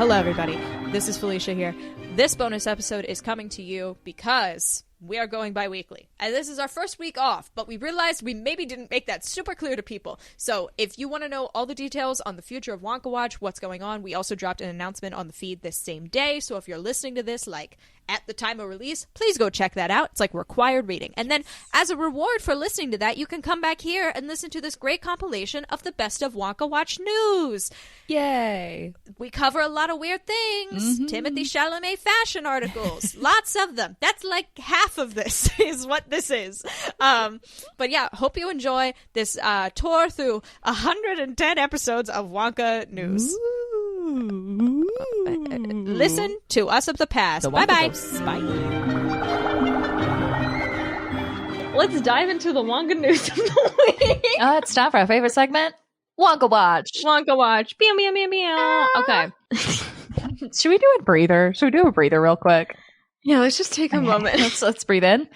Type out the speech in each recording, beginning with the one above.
Hello, everybody. This is Felicia here. This bonus episode is coming to you because we are going bi-weekly. And this is our first week off, but we realized we maybe didn't make that super clear to people. So if you want to know all the details on the future of Wonka Watch, what's going on, we also dropped an announcement on the feed this same day. So if you're listening to this, like, at the time of release, please go check that out. It's like required reading. And then as a reward for listening to that, you can come back here and listen to this great compilation of the best of Wonka Watch news. Yay. We cover a lot of weird things. Mm-hmm. Timothe Chalamet fashion articles. Lots of them. That's like half of this is what this is. But yeah, hope you enjoy this tour through 110 episodes of Wonka news. Ooh. Listen to us of the past. Bye-bye. Bye. Let's dive into the Wonka news of the week. It's time for our favorite segment, Wonka Watch. Wonka Watch. Meow, meow, meow, meow. Okay. Should we do a breather? Should we do a breather real quick? Yeah, let's just take a moment. Let's breathe in.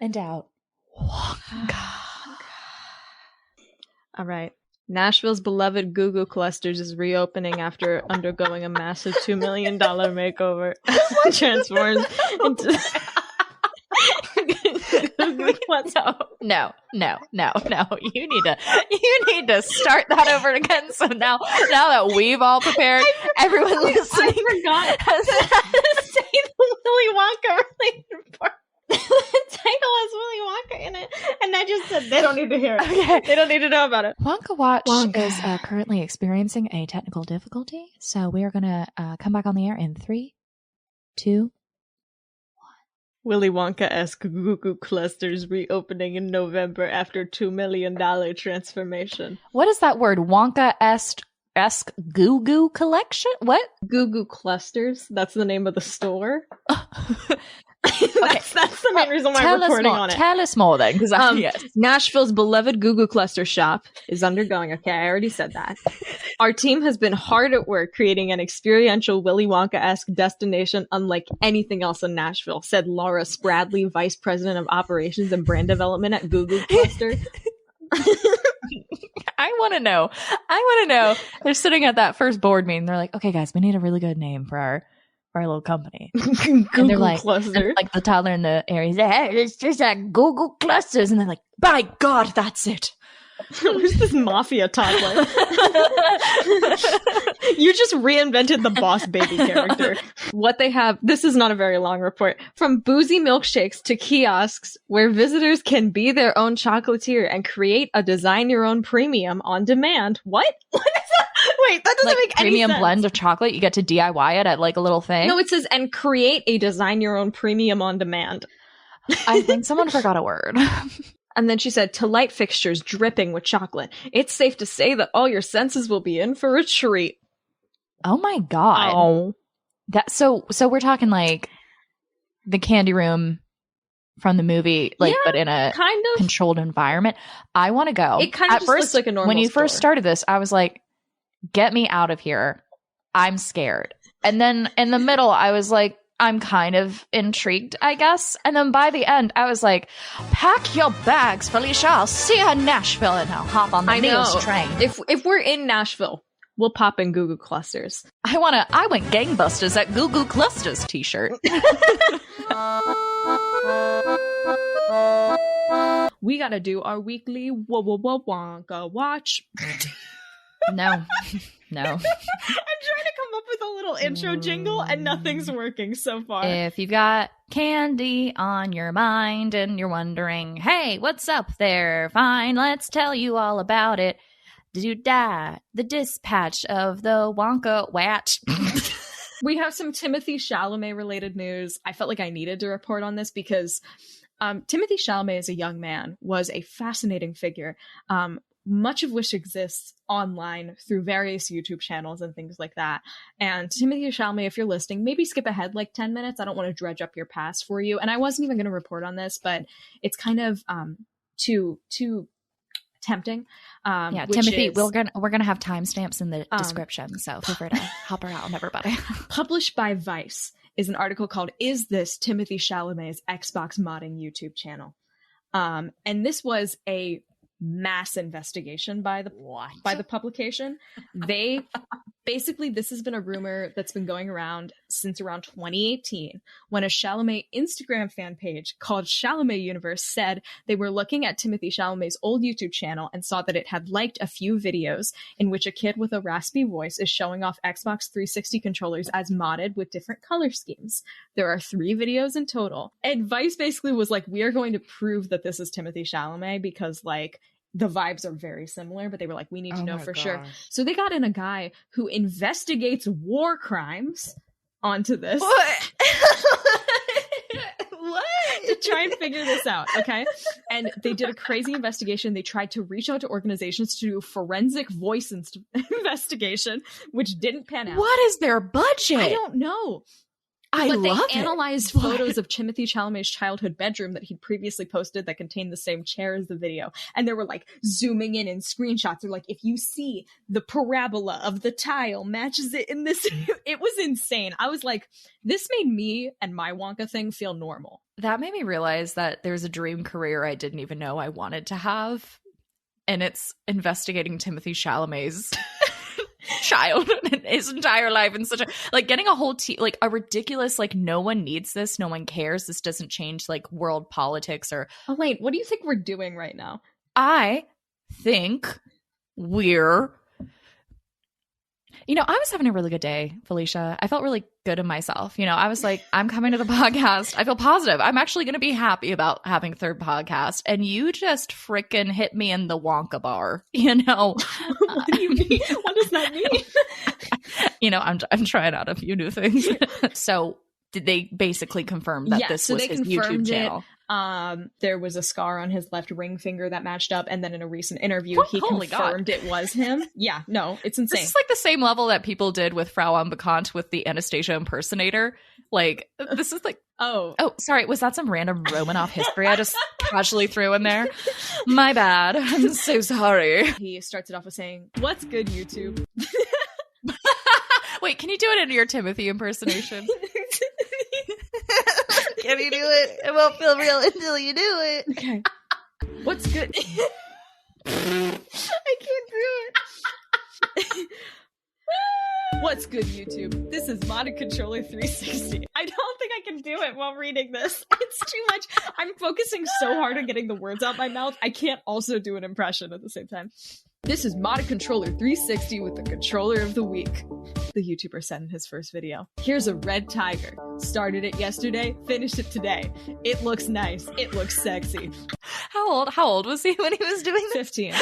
And out. Wonka. All right. Nashville's beloved Goo Goo Clusters is reopening after undergoing a massive $2 million makeover. Transforms into Goo Goo Clusters. No. You need to start that over again. So now that we've all prepared, everyone listening, I forgot to say the Willy Wonka related part. The title has Willy Wonka in it, and I just said they don't need to hear it. Okay. They don't need to know about it. Wonka Watch is currently experiencing a technical difficulty, so we are going to come back on the air in 3, 2. Willy Wonka-esque Goo Goo Clusters reopening in November after $2 million transformation. What is that word? Wonka-esque Goo Goo collection? What? Goo Goo Clusters. That's the name of the store. Okay. That's the main reason why I'm reporting on it. Tell us more then, because yes. Nashville's beloved Goo Goo Cluster shop is undergoing. Okay, I already said that. Our team has been hard at work creating an experiential Willy Wonka-esque destination unlike anything else in Nashville, said Laura Spradley, Vice President of Operations and Brand Development at Goo Goo Cluster. I want to know. They're sitting at that first board meeting. They're like, okay, guys, we need a really good name for our little company. And they're like, like the toddler in the area, hey, it's just that Goo Goo Clusters. And they're like, by God, that's it. Who's this mafia toddler? You just reinvented the Boss Baby character. What they have, this is not a very long report, from boozy milkshakes to kiosks where visitors can be their own chocolatier and create a design your own premium on demand. What is that? Wait, that doesn't make any sense. Premium blend of chocolate, you get to DIY it at like a little thing. No, it says, and create a design your own premium on demand. I think someone forgot a word. And then she said, to light fixtures dripping with chocolate. It's safe to say that all your senses will be in for a treat. Oh my God. Oh. So we're talking like the candy room from the movie, like, yeah, but in a kind of controlled environment. I want to go. It kind of just looks like a normal When you store. first started this, I was like, get me out of here. I'm scared. And then in the middle, I was like, I'm kind of intrigued, I guess. And then by the end, I was like, pack your bags, Felicia. I'll see you in Nashville and I'll hop on the news train. If we're in Nashville, we'll pop in Goo Goo Clusters. I went gangbusters at Goo Goo Clusters t-shirt. We gotta do our weekly Wonka Watch. No. I'm trying to come up with a little intro jingle and nothing's working so far. If you've got candy on your mind and you're wondering, hey, what's up there? Fine, let's tell you all about it. The dispatch of the Wonka Watch. We have some Timothe Chalamet related news. I felt like I needed to report on this because Timothe Chalamet as a young man was a fascinating figure. Much of which exists online through various YouTube channels and things like that. And Timothe Chalamet, if you're listening, maybe skip ahead like 10 minutes. I don't want to dredge up your past for you. And I wasn't even going to report on this, but it's kind of too tempting. Timothy, we're gonna have timestamps in the description, so feel free to help her out, everybody. Published by Vice is an article called "Is This Timothe Chalamet's Xbox Modding YouTube Channel?" And this was a mass investigation by the publication. They Basically, this has been a rumor that's been going around since around 2018, when a Chalamet Instagram fan page called Chalamet Universe said they were looking at Timothe Chalamet's old YouTube channel and saw that it had liked a few videos in which a kid with a raspy voice is showing off Xbox 360 controllers as modded with different color schemes. There are 3 videos in total. Advice basically was like, we are going to prove that this is Timothe Chalamet because, like, the vibes are very similar, but they were like, we need to know for sure. So they got in a guy who investigates war crimes onto this. What? To try and figure this out, okay? And they did a crazy investigation. They tried to reach out to organizations to do forensic voice investigation, which didn't pan out. What is their budget? I don't know. But they analyzed photos of Timothe Chalamet's childhood bedroom that he'd previously posted that contained the same chair as the video. And they were like zooming in screenshots. They're like, if you see the parabola of the tile matches it in this. It was insane. I was like, this made me and my Wonka thing feel normal. That made me realize that there's a dream career I didn't even know I wanted to have. And it's investigating Timothe Chalamet's child and his entire life, and such a, like, getting a whole team, like a ridiculous, like, no one needs this, no one cares, this doesn't change like world politics or. Elaine, what do you think we're doing right now? I think we're, I was having a really good day, Felicia. I felt really good in myself. I was like, I'm coming to the podcast. I feel positive. I'm actually going to be happy about having a third podcast. And you just freaking hit me in the Wonka bar, What do you mean? What does that mean? I'm trying out a few new things. So did they basically confirm that this was his YouTube channel? There was a scar on his left ring finger that matched up, and then in a recent interview, he confirmed it was him. Yeah, no, it's insane. This is like the same level that people did with Frau Unbekannt with the Anastasia impersonator. Like, this is like, oh, sorry, was that some random Romanov history I just casually threw in there? My bad. I'm so sorry. He starts it off with saying, "What's good, YouTube?" Wait, can you do it in your Timothy impersonation? Can you do it? It won't feel real until you do it. Okay. What's good? I can't do it. What's good, YouTube? This is Modded Controller 360. I don't think I can do it while reading this. It's too much. I'm focusing so hard on getting the words out my mouth, I can't also do an impression at the same time. This is Modded Controller 360 with the Controller of the Week. The YouTuber said in his first video. Here's a red tiger. Started it yesterday, finished it today. It looks nice. It looks sexy. How old was he when he was doing this? 15.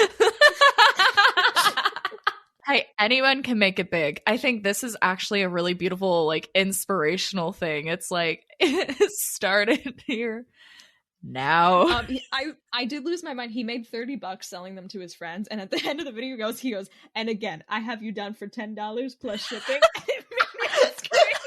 Hey, anyone can make it big. I think this is actually a really beautiful, like, inspirational thing. It's like, it started here. Now. I did lose my mind. He made $30 selling them to his friends, and at the end of the video he goes, and again, I have you down for $10 plus shipping. It made me scream.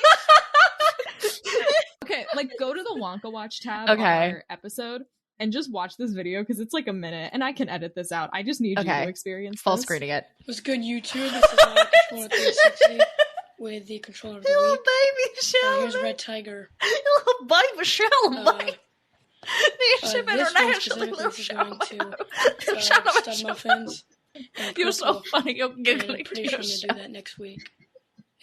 Okay, like, go to the Wonka Watch tab on our episode and just watch this video because it's like a minute, and I can edit this out. I just need you to experience full this. Screening it. What's good, YouTube? This is Controller 360 with the Controller of the Little Week. baby Chalamet. Here's Red Tiger. Little baby Chalamet. This one specifically is going to stud muffins. You're so funny. You're giggling. I'm pretty sure I'm going to do that next week.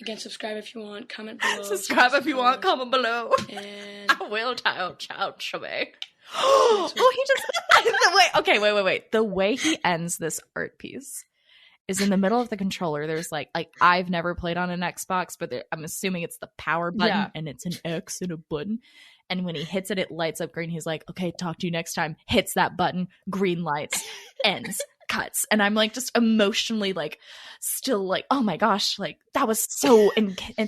Again, subscribe if you want. Comment below. Subscribe if you want. Comment below. And I will child Chalamet. Oh, he just wait. The way he ends this art piece is in the middle of the controller. There's like I've never played on an Xbox, but I'm assuming it's the power button and it's an X and a button. And when he hits it, it lights up green. He's like, okay, talk to you next time. Hits that button, green lights, ends, cuts. And I'm like, just emotionally, like, still like, oh my gosh, like, that was so,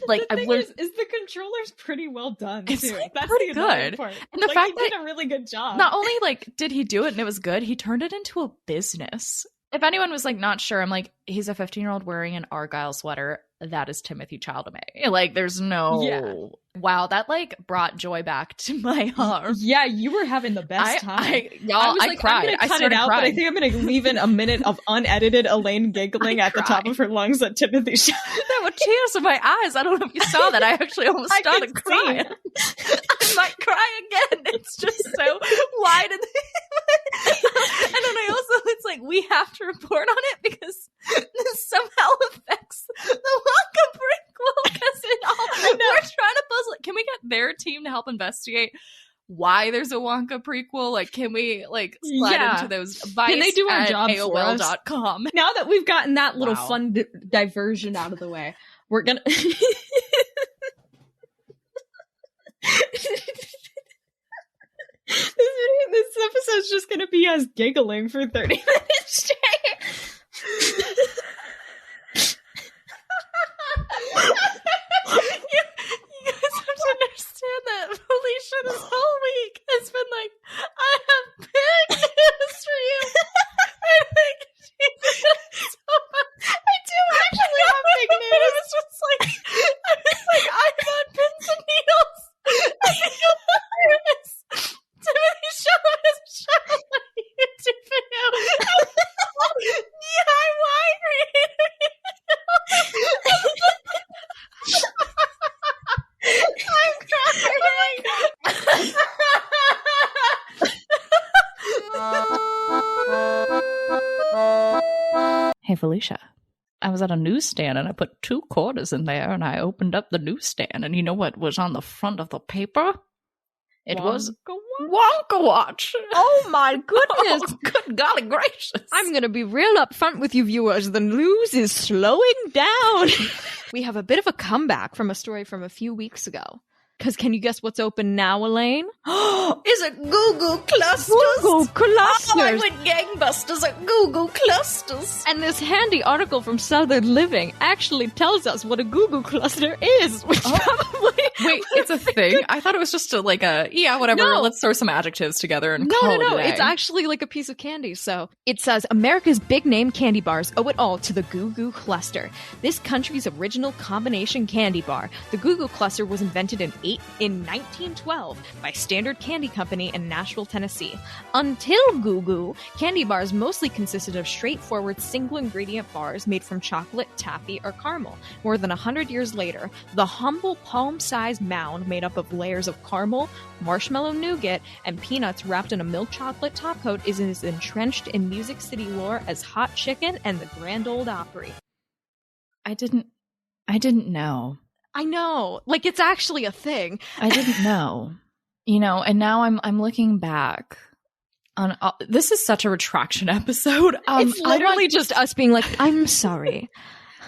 like, I've learned. Is the controller's pretty well done, too. It's like, that's pretty the good. Part. And the like, fact he that did a really good job. Not only, like, did he do it and it was good, he turned it into a business. If anyone was, like, not sure, I'm like, he's a 15-year-old wearing an Argyle sweater. That is Timothe Chalamet. Like, there's no... Yeah. Wow, that, like, brought joy back to my heart. Yeah, you were having the best time. I cried. I'm gonna cut it out, crying. but I think I'm going to leave in a minute of unedited Elaine giggling at the top of her lungs at Timothe Chalamet. There were tears in my eyes. I don't know if you saw that. I actually almost started crying. might cry again. It's just so wide. And then I also, it's like, we have to report on it because this somehow affects the Wonka prequel because we're trying to puzzle it. Can we get their team to help investigate why there's a Wonka prequel? Like, can we slide into those advice? Can they do our job for us? AOL.com? Now that we've gotten that little fun diversion out of the way, we're gonna this episode's just gonna be us giggling for 30 minutes straight. You guys have to understand that Felicia this whole week has been like, I have big news for you. I think I do actually have big news. I was like, I'm on pins and needles. I think you'll hear this. Timothe Chalamet show on YouTube video. DIY creator. I'm crying. Hey, Felicia. I was at a newsstand and I put 2 quarters in there and I opened up the newsstand and you know what was on the front of the paper? It was Wonka Watch. Oh my goodness. Oh, good golly gracious. I'm going to be real upfront with you viewers. The news is slowing down. We have a bit of a comeback from a story from a few weeks ago. Because can you guess what's open now, Elaine? Is it Goo Goo Clusters? Goo Goo Clusters. Oh, I went gangbusters at Goo Goo Clusters. And this handy article from Southern Living actually tells us what a Goo Goo Cluster is, which probably... Wait, it's a thing? I thought it was just whatever, No. let's throw some adjectives together and call it a day. It's actually like a piece of candy. So it says, America's big name candy bars owe it all to the Goo Goo Cluster. This country's original combination candy bar. The Goo Goo Cluster was invented in 1912 by Standard Candy Company in Nashville, Tennessee. Until Goo Goo, candy bars mostly consisted of straightforward single-ingredient bars made from chocolate, taffy, or caramel. More than 100 years later, the humble palm-sized mound made up of layers of caramel, marshmallow nougat, and peanuts wrapped in a milk chocolate topcoat is as entrenched in Music City lore as Hot Chicken and the Grand Ole Opry. I didn't know. I know. Like, it's actually a thing. I didn't know. And now I'm looking back on this is such a retraction episode. It's literally just us being like, I'm sorry.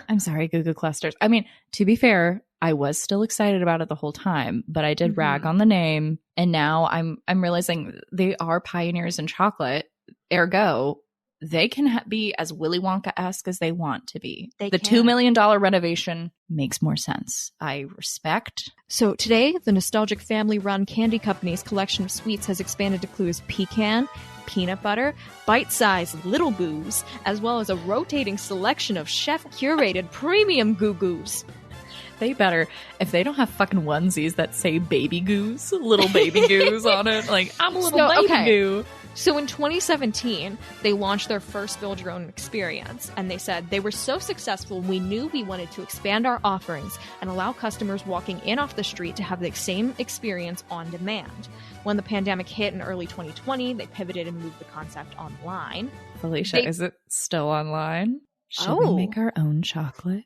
I'm sorry, Goo Goo Clusters. I mean, to be fair, I was still excited about it the whole time, but I did rag on the name, and now I'm realizing they are pioneers in chocolate. Ergo, they can be as Willy Wonka-esque as they want to be. The $2 million renovation makes more sense. I respect. So today, the nostalgic family-run candy company's collection of sweets has expanded to include pecan, peanut butter, bite-sized little goos, as well as a rotating selection of chef-curated premium Goo Goos. They better, if they don't have fucking onesies that say baby goos, little baby goos on it, like, I'm a little baby goo. So in 2017, they launched their first Build Your Own experience, and they said they were so successful, we knew we wanted to expand our offerings and allow customers walking in off the street to have the same experience on demand. When the pandemic hit in early 2020, they pivoted and moved the concept online. Felicia, is it still online? Should we make our own chocolate?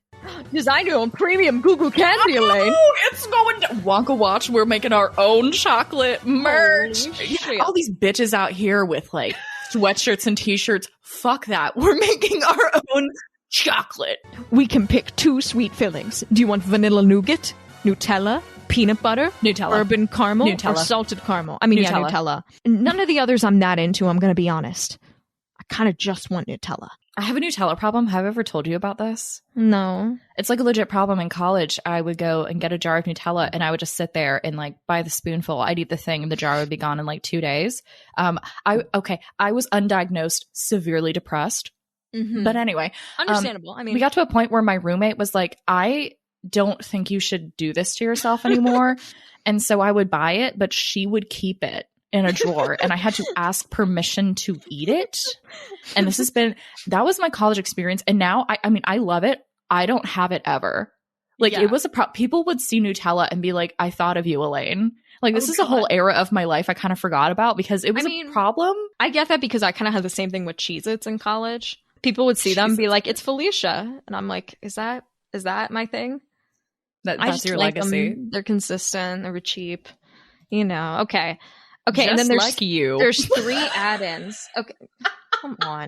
Design your own premium Goo Goo candy, Elaine. Oh, it's going to Wonka Watch. We're making our own chocolate merch. All these bitches out here with like sweatshirts and t-shirts. Fuck that. We're making our own chocolate. We can pick 2 sweet fillings. Do you want vanilla nougat, Nutella, peanut butter, Nutella, urban caramel, or salted caramel? I mean, Nutella. None of the others I'm that into, I'm going to be honest. I kind of just want Nutella. I have a Nutella problem. Have I ever told you about this? No. It's like a legit problem. In college, I would go and get a jar of Nutella and I would just sit there and like by the spoonful, I'd eat the thing and the jar would be gone in like 2 days. I was undiagnosed, severely depressed. Mm-hmm. But anyway. Understandable. I mean, we got to a point where my roommate was like, I don't think you should do this to yourself anymore. And so I would buy it, but she would keep it in a drawer and I had to ask permission to eat it. And that was my college experience. And now I love it. I don't have it ever. Like, Yeah. it was people would see Nutella and be like, I thought of you, Elaine. Like, this is a whole era of my life I kind of forgot about because it was a problem. I get that because I kind of had the same thing with Cheez-Its in college. People would see them and be like, it's Felicia. And I'm like, is that my thing? That's your legacy. Them. They're consistent. They're cheap. You know, okay. Just and then there's like you. There's 3 add-ins. Okay, come on.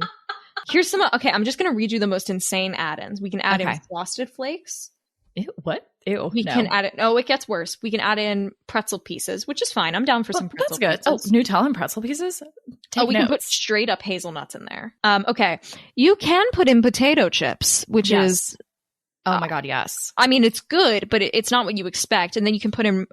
Here's some. Okay, I'm just gonna read you the most insane add-ins. We can add in Frosted Flakes. Ew, what? Ew. We can add it. Oh, it gets worse. We can add in pretzel pieces, which is fine. I'm down for some pretzel pieces. That's good. Oh, Nutella and pretzel pieces? We can put straight up hazelnuts in there. Okay. You can put in potato chips, which is... Oh my God, yes. I mean, it's good, but it's not what you expect. And then you can put in...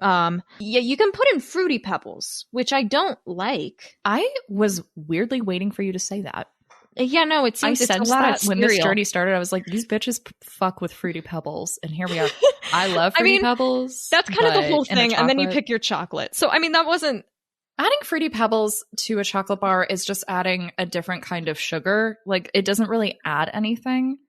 you can put in Fruity Pebbles, which I don't like. I was weirdly waiting for you to say that. Yeah, no, it seems I sensed that when this journey started. I was like, these bitches fuck with Fruity Pebbles, and here we are. I love Fruity Pebbles. That's kind of the whole thing, and then you pick your chocolate. So, I mean, that wasn't... Adding Fruity Pebbles to a chocolate bar is just adding a different kind of sugar. Like, it doesn't really add anything.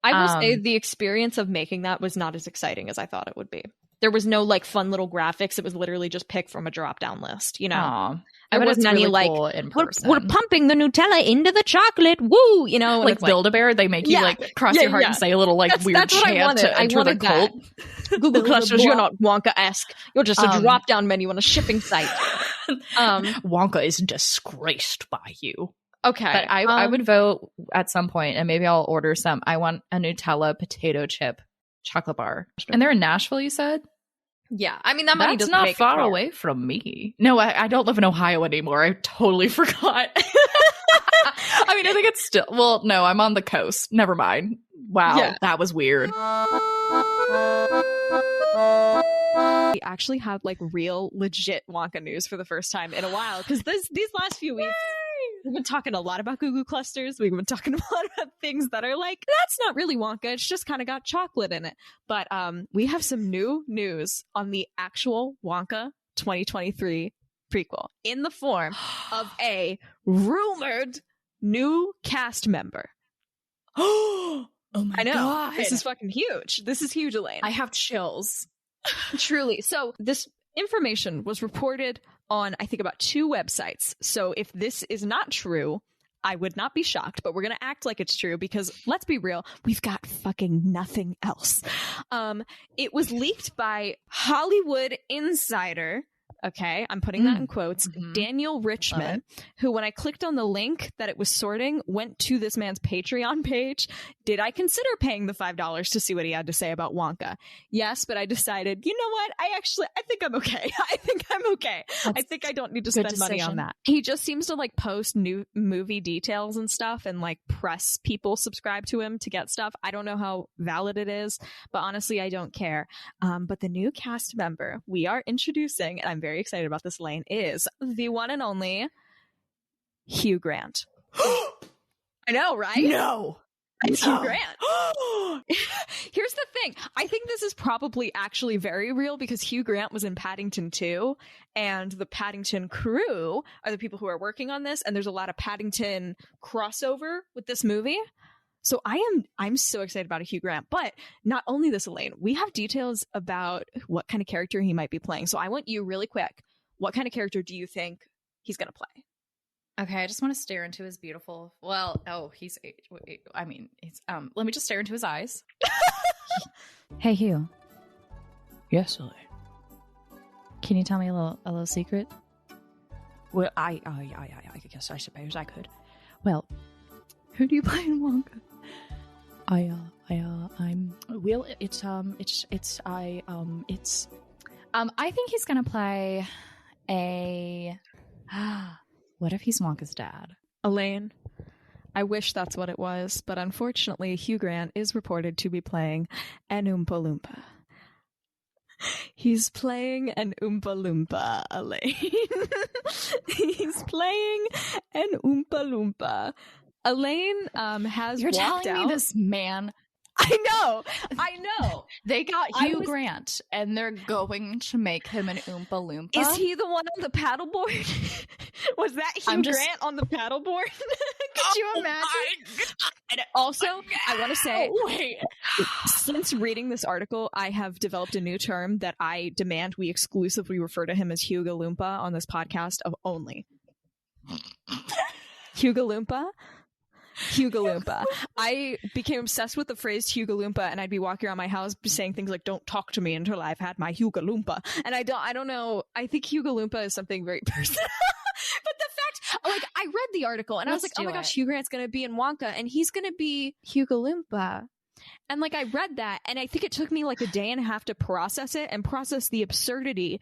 I will say the experience of making that was not as exciting as I thought it would be. There was no, like, fun little graphics. It was literally just pick from a drop-down list, you know? Aww. There wasn't any, really like, cool in person. We're pumping the Nutella into the chocolate, woo! You know? Like Build-A-Bear, they make you, like, cross your heart and say a little, like, weird chant to enter the cult. Goo Goo Clusters, you're not Wonka-esque. You're just a drop-down menu on a shipping site. Wonka is disgraced by you. Okay. But I would vote at some point, and maybe I'll order some. I want a Nutella potato chip chocolate bar. And they're in Nashville, you said? Yeah. I mean, that money doesn't not make far away from me. No, I don't live in Ohio anymore. I totally forgot. I mean, I think it's still... Well, no, I'm on the coast. Never mind. Wow, that was weird. We actually had, like, real, legit Wonka news for the first time in a while. Because these last few weeks... We've been talking a lot about Goo Goo Clusters. We've been talking a lot about things that are like, that's not really Wonka. It's just kind of got chocolate in it. But we have some new news on the actual Wonka 2023 prequel in the form of a rumored new cast member. Oh my God. This is fucking huge. This is huge, Elaine. I have chills. Truly. So this information was reported on, I think, about 2 websites. So if this is not true, I would not be shocked, but we're going to act like it's true because, let's be real, we've got fucking nothing else. It was leaked by Hollywood Insider. Okay, I'm putting that in quotes. Daniel Richman, who, when I clicked on the link that it was sorting, went to this man's Patreon page. Did I consider paying the $5 to see what he had to say about Wonka? Yes, but I decided, you know what? I think I'm okay. I think I'm okay. I think I don't need to spend money on that. He just seems to, like, post new movie details and stuff, and, like, press people subscribe to him to get stuff. I don't know how valid it is, but honestly, I don't care. But the new cast member we are introducing, and I'm very excited about this, Lane, is the one and only Hugh Grant. I know, right? No. It's Hugh Grant. Here's the thing. I think this is probably actually very real because Hugh Grant was in Paddington 2, and the Paddington crew are the people who are working on this, and there's a lot of Paddington crossover with this movie. So I'm so excited about a Hugh Grant. But not only this, Elaine, we have details about what kind of character he might be playing. So I want you, really quick, what kind of character do you think he's going to play? Okay, I just want to stare into his beautiful... Well, he's... I mean, it's... let me just stare into his eyes. Hey, Hugh. Yes, Elaine. Can you tell me a little secret? Well, I guess I suppose I could. Well, who do you play in Wonka? I think he's gonna play a... What if he's Wonka's dad? Elaine, I wish that's what it was, but unfortunately, Hugh Grant is reported to be playing an Oompa Loompa. He's playing an Oompa Loompa, Elaine. He's playing an Oompa Loompa. Elaine has You're walked telling out. me this man I know. They got Hugh Grant, and they're going to make him an Oompa Loompa. Is he the one on the paddleboard? Was that Hugh Grant on the paddleboard? Could you imagine? Also, I want to say, since reading this article, I have developed a new term that I demand we exclusively refer to him as Hugh-Ga-Loompa on this podcast of only. Hugh-Ga-Loompa? Hugh-Ga-Loompa. I became obsessed with the phrase Hugh-Ga-Loompa, and I'd be walking around my house saying things like, don't talk to me until I've had my Hugh-Ga-Loompa. And I don't know. I think Hugh-Ga-Loompa is something very personal. But the fact, like, I read the article and I was like, oh my gosh, Hugh Grant's going to be in Wonka and he's going to be Hugh-Ga-Loompa. And like, I read that and I think it took me like a day and a half to process it and process the absurdity.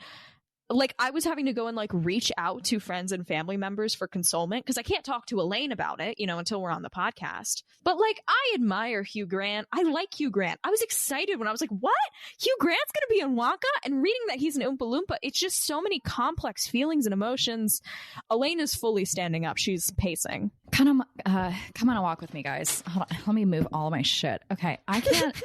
Like, I was having to go and like reach out to friends and family members for consolement because I can't talk to Elaine about it, you know, until we're on the podcast. But like, I admire Hugh Grant. I like Hugh Grant. I was excited when I was like, what? Hugh Grant's going to be in Wonka? And reading that he's an Oompa Loompa, it's just so many complex feelings and emotions. Elaine is fully standing up. She's pacing. Come on a walk with me, guys. Hold on. Let me move all of my shit. Okay. I can't.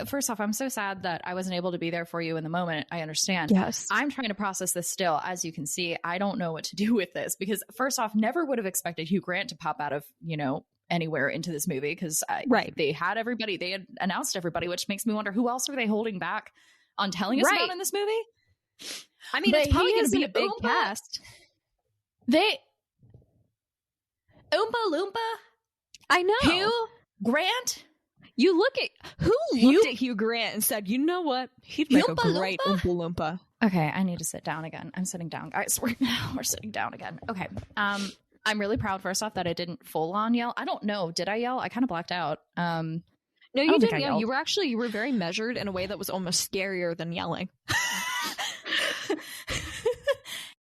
First off, I'm so sad that I wasn't able to be there for you in the moment. I understand. Yes. I'm trying to process this still. As you can see, I don't know what to do with this because first off, never would have expected Hugh Grant to pop out of, you know, anywhere into this movie because they had everybody, they had announced everybody, which makes me wonder who else are they holding back on telling us about in this movie? I mean, it's probably going to be a big cast. Oompa Loompa? I know. Hugh Grant? You look at who looked at Hugh Grant and said, you know what? He'd make a great Oompa Loompa. Okay, I need to sit down again. I'm sitting down, guys. We're sitting down again. Okay. I'm really proud, first off, that I didn't full on yell. I don't know. Did I yell? I kind of blacked out. No, you didn't yell. You were very measured in a way that was almost scarier than yelling.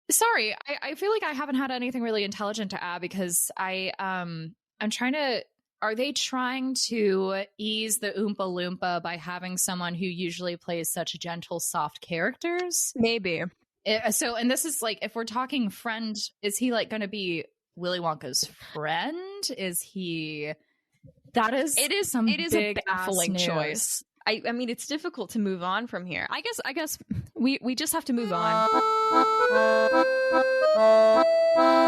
Sorry, I feel like I haven't had anything really intelligent to add because I'm trying to. Are they trying to ease the Oompa Loompa by having someone who usually plays such gentle, soft characters? Maybe. And this is like, if we're talking friend, is he like going to be Willy Wonka's friend? Is he? It is a baffling choice. I mean, it's difficult to move on from here. I guess we just have to move on.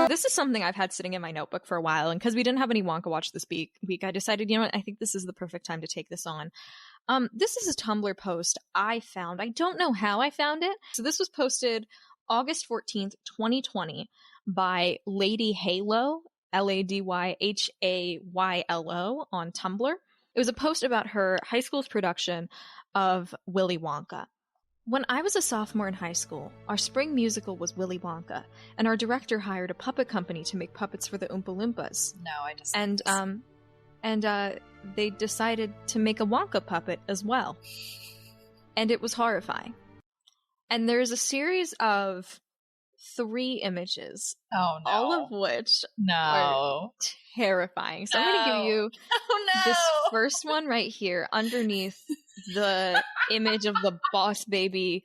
This is something I've had sitting in my notebook for a while, and because we didn't have any Wonka Watch this week, I decided, you know what, I think this is the perfect time to take this on. This is a Tumblr post I found. I don't know how I found it. So this was posted August 14th, 2020 by Lady Halo, LadyHaylo on Tumblr. It was a post about her high school's production of Willy Wonka. When I was a sophomore in high school, our spring musical was Willy Wonka, and our director hired a puppet company to make puppets for the Oompa Loompas. No, I just... And they decided to make a Wonka puppet as well. And it was horrifying. And there's a series of 3 images. Oh, no. All of which are terrifying. So I'm going to give you this first one right here underneath the image of the Boss Baby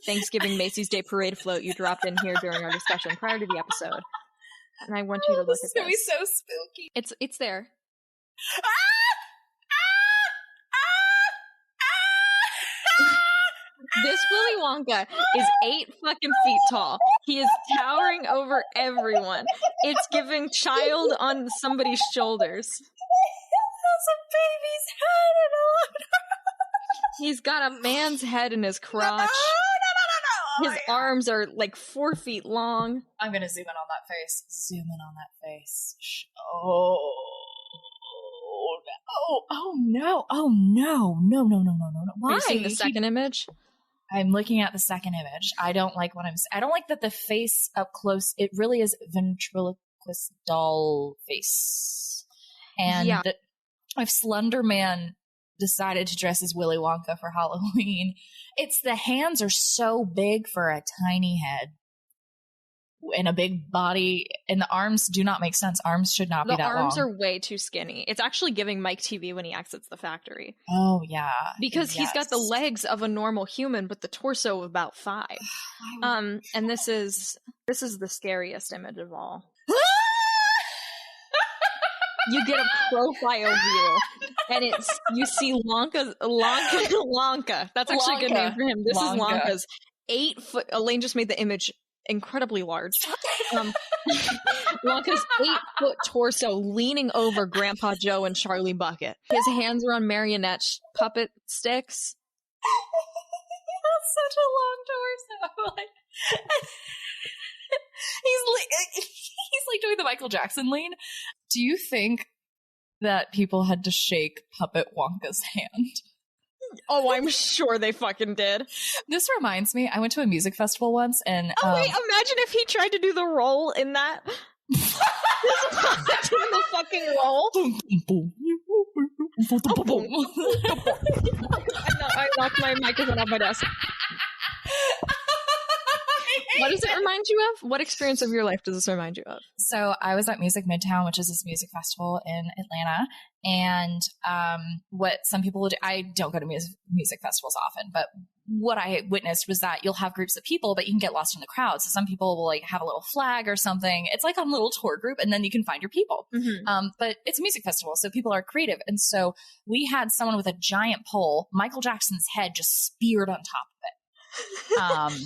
Thanksgiving Macy's Day Parade float you dropped in here during our discussion prior to the episode. And I want you to look at this. It's going to be so spooky. It's there. This Willy Wonka is 8 fucking feet tall. He is towering over everyone. It's giving child on somebody's shoulders. There's a baby's head in a He's got a man's head in his crotch. No. His arms are like 4 feet long. I'm gonna zoom in on that face. Zoom in on that face. No. Why? Are you seeing the second image? I'm looking at the second image. I don't like what I don't like that the face up close, it really is ventriloquist doll face. And if Slender Man decided to dress as Willy Wonka for Halloween, the hands are so big for a tiny head and a big body, and the arms do not make sense. Arms should not be that long. The arms are way too skinny. It's actually giving Mike TV when he exits the factory. Oh, yeah. Because he's got the legs of a normal human, but the torso of about 5. And this is the scariest image of all. you get a profile view, and you see Wonka. That's actually a good name for him. This is Wonka's 8 foot. Elaine just made the image incredibly large. Wonka's 8 foot torso leaning over Grandpa Joe and Charlie Bucket. His hands are on marionette puppet sticks. That's such a long torso. Like, he's like doing the Michael Jackson lean. Do you think that people had to shake Puppet Wonka's hand? Oh, I'm sure they fucking did. This reminds me, I went to a music festival once, and wait, imagine if he tried to do the roll in that. Doing the fucking roll. I knocked my microphone off my desk. What does it remind you of? What experience of your life does this remind you of? So I was at Music Midtown, which is this music festival in Atlanta. And what some people would do, I don't go to music festivals often, but what I witnessed was that you'll have groups of people, but you can get lost in the crowd. So some people will like have a little flag or something. It's like a little tour group, and then you can find your people. Mm-hmm. But it's a music festival, so people are creative. And so we had someone with a giant pole, Michael Jackson's head just speared on top of it.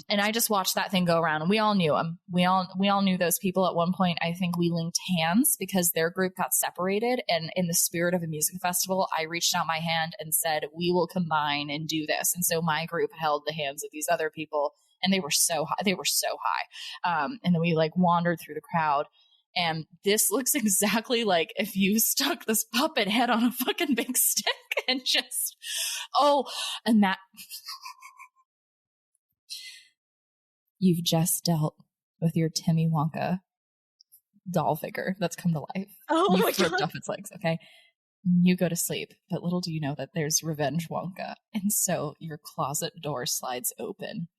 And I just watched that thing go around, and we all knew him. We all knew those people. At one point, I think we linked hands because their group got separated. And in the spirit of a music festival, I reached out my hand and said, "We will combine and do this." And so my group held the hands of these other people, and they were so high. And then we like wandered through the crowd. And this looks exactly like if you stuck this puppet head on a fucking big stick and just, and that. You've just dealt with your Timmy Wonka doll figure that's come to life. Oh my God. You've ripped off its legs, okay? You go to sleep, but little do you know that there's Revenge Wonka. And so your closet door slides open,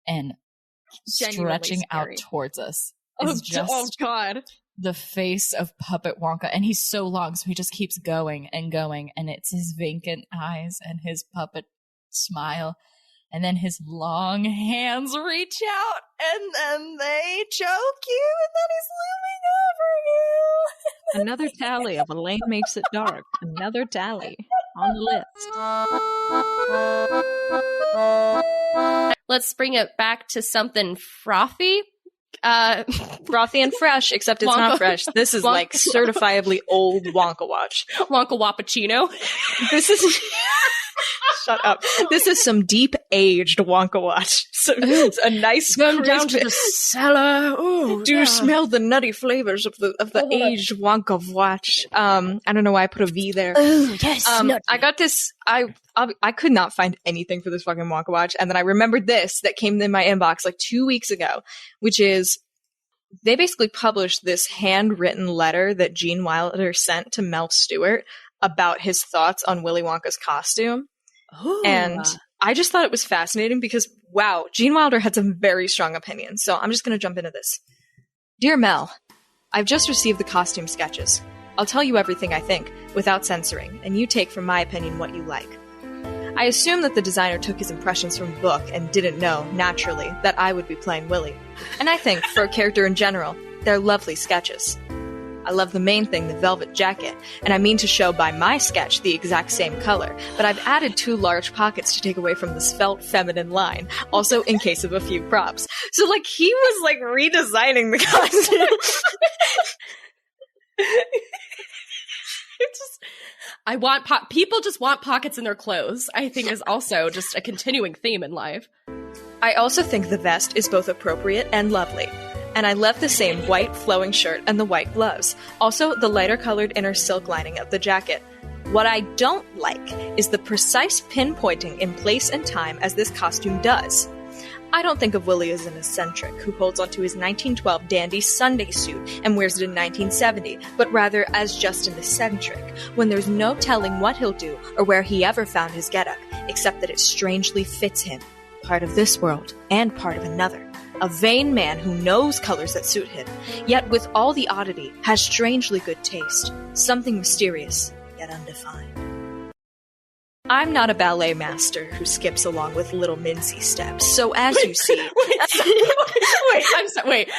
and stretching out towards us is just God. the face of Puppet Wonka. And he's so long, so he just keeps going and going. And it's his vacant eyes and his puppet smile. And then his long hands reach out, and then they choke you, and then he's looming over you. Another tally of Elaine Makes It Dark. Another tally on the list. Let's bring it back to something frothy. Frothy and fresh, except it's not fresh. This is like certifiably old Wonka Watch. Wonka Wappuccino. This is... Shut up. This is some deep aged Wonka Watch. So it's a nice Come down to the cellar. Ooh, Do you smell the nutty flavors of the aged Wonka Watch? I don't know why I put a V there. Oh, yes. I got this. I could not find anything for this fucking Wonka Watch, and then I remembered this that came in my inbox like 2 weeks ago, which is they basically published this handwritten letter that Gene Wilder sent to Mel Stewart about his thoughts on Willy Wonka's costume. Ooh. And I just thought it was fascinating because, wow, Gene Wilder had some very strong opinions. So I'm just going to jump into this. Dear Mel, I've just received the costume sketches. I'll tell you everything I think, without censoring, and you take from my opinion what you like. I assume that the designer took his impressions from the book and didn't know, naturally, that I would be playing Willy. And I think, for a character in general, they're lovely sketches. I love the main thing, the velvet jacket, and I mean to show by my sketch the exact same color, but I've added 2 large pockets to take away from the svelte feminine line, also in case of a few props. So, like, he was, like, redesigning the costume. People just want pockets in their clothes, I think is also just a continuing theme in life. I also think the vest is both appropriate and lovely. And I left the same white flowing shirt and the white gloves. Also, the lighter colored inner silk lining of the jacket. What I don't like is the precise pinpointing in place and time as this costume does. I don't think of Willy as an eccentric who holds onto his 1912 dandy Sunday suit and wears it in 1970, but rather as just an eccentric, when there's no telling what he'll do or where he ever found his getup, except that it strangely fits him. Part of this world and part of another. A vain man who knows colors that suit him, yet with all the oddity, has strangely good taste. Something mysterious, yet undefined. I'm not a ballet master who skips along with little mincy steps. So as you see...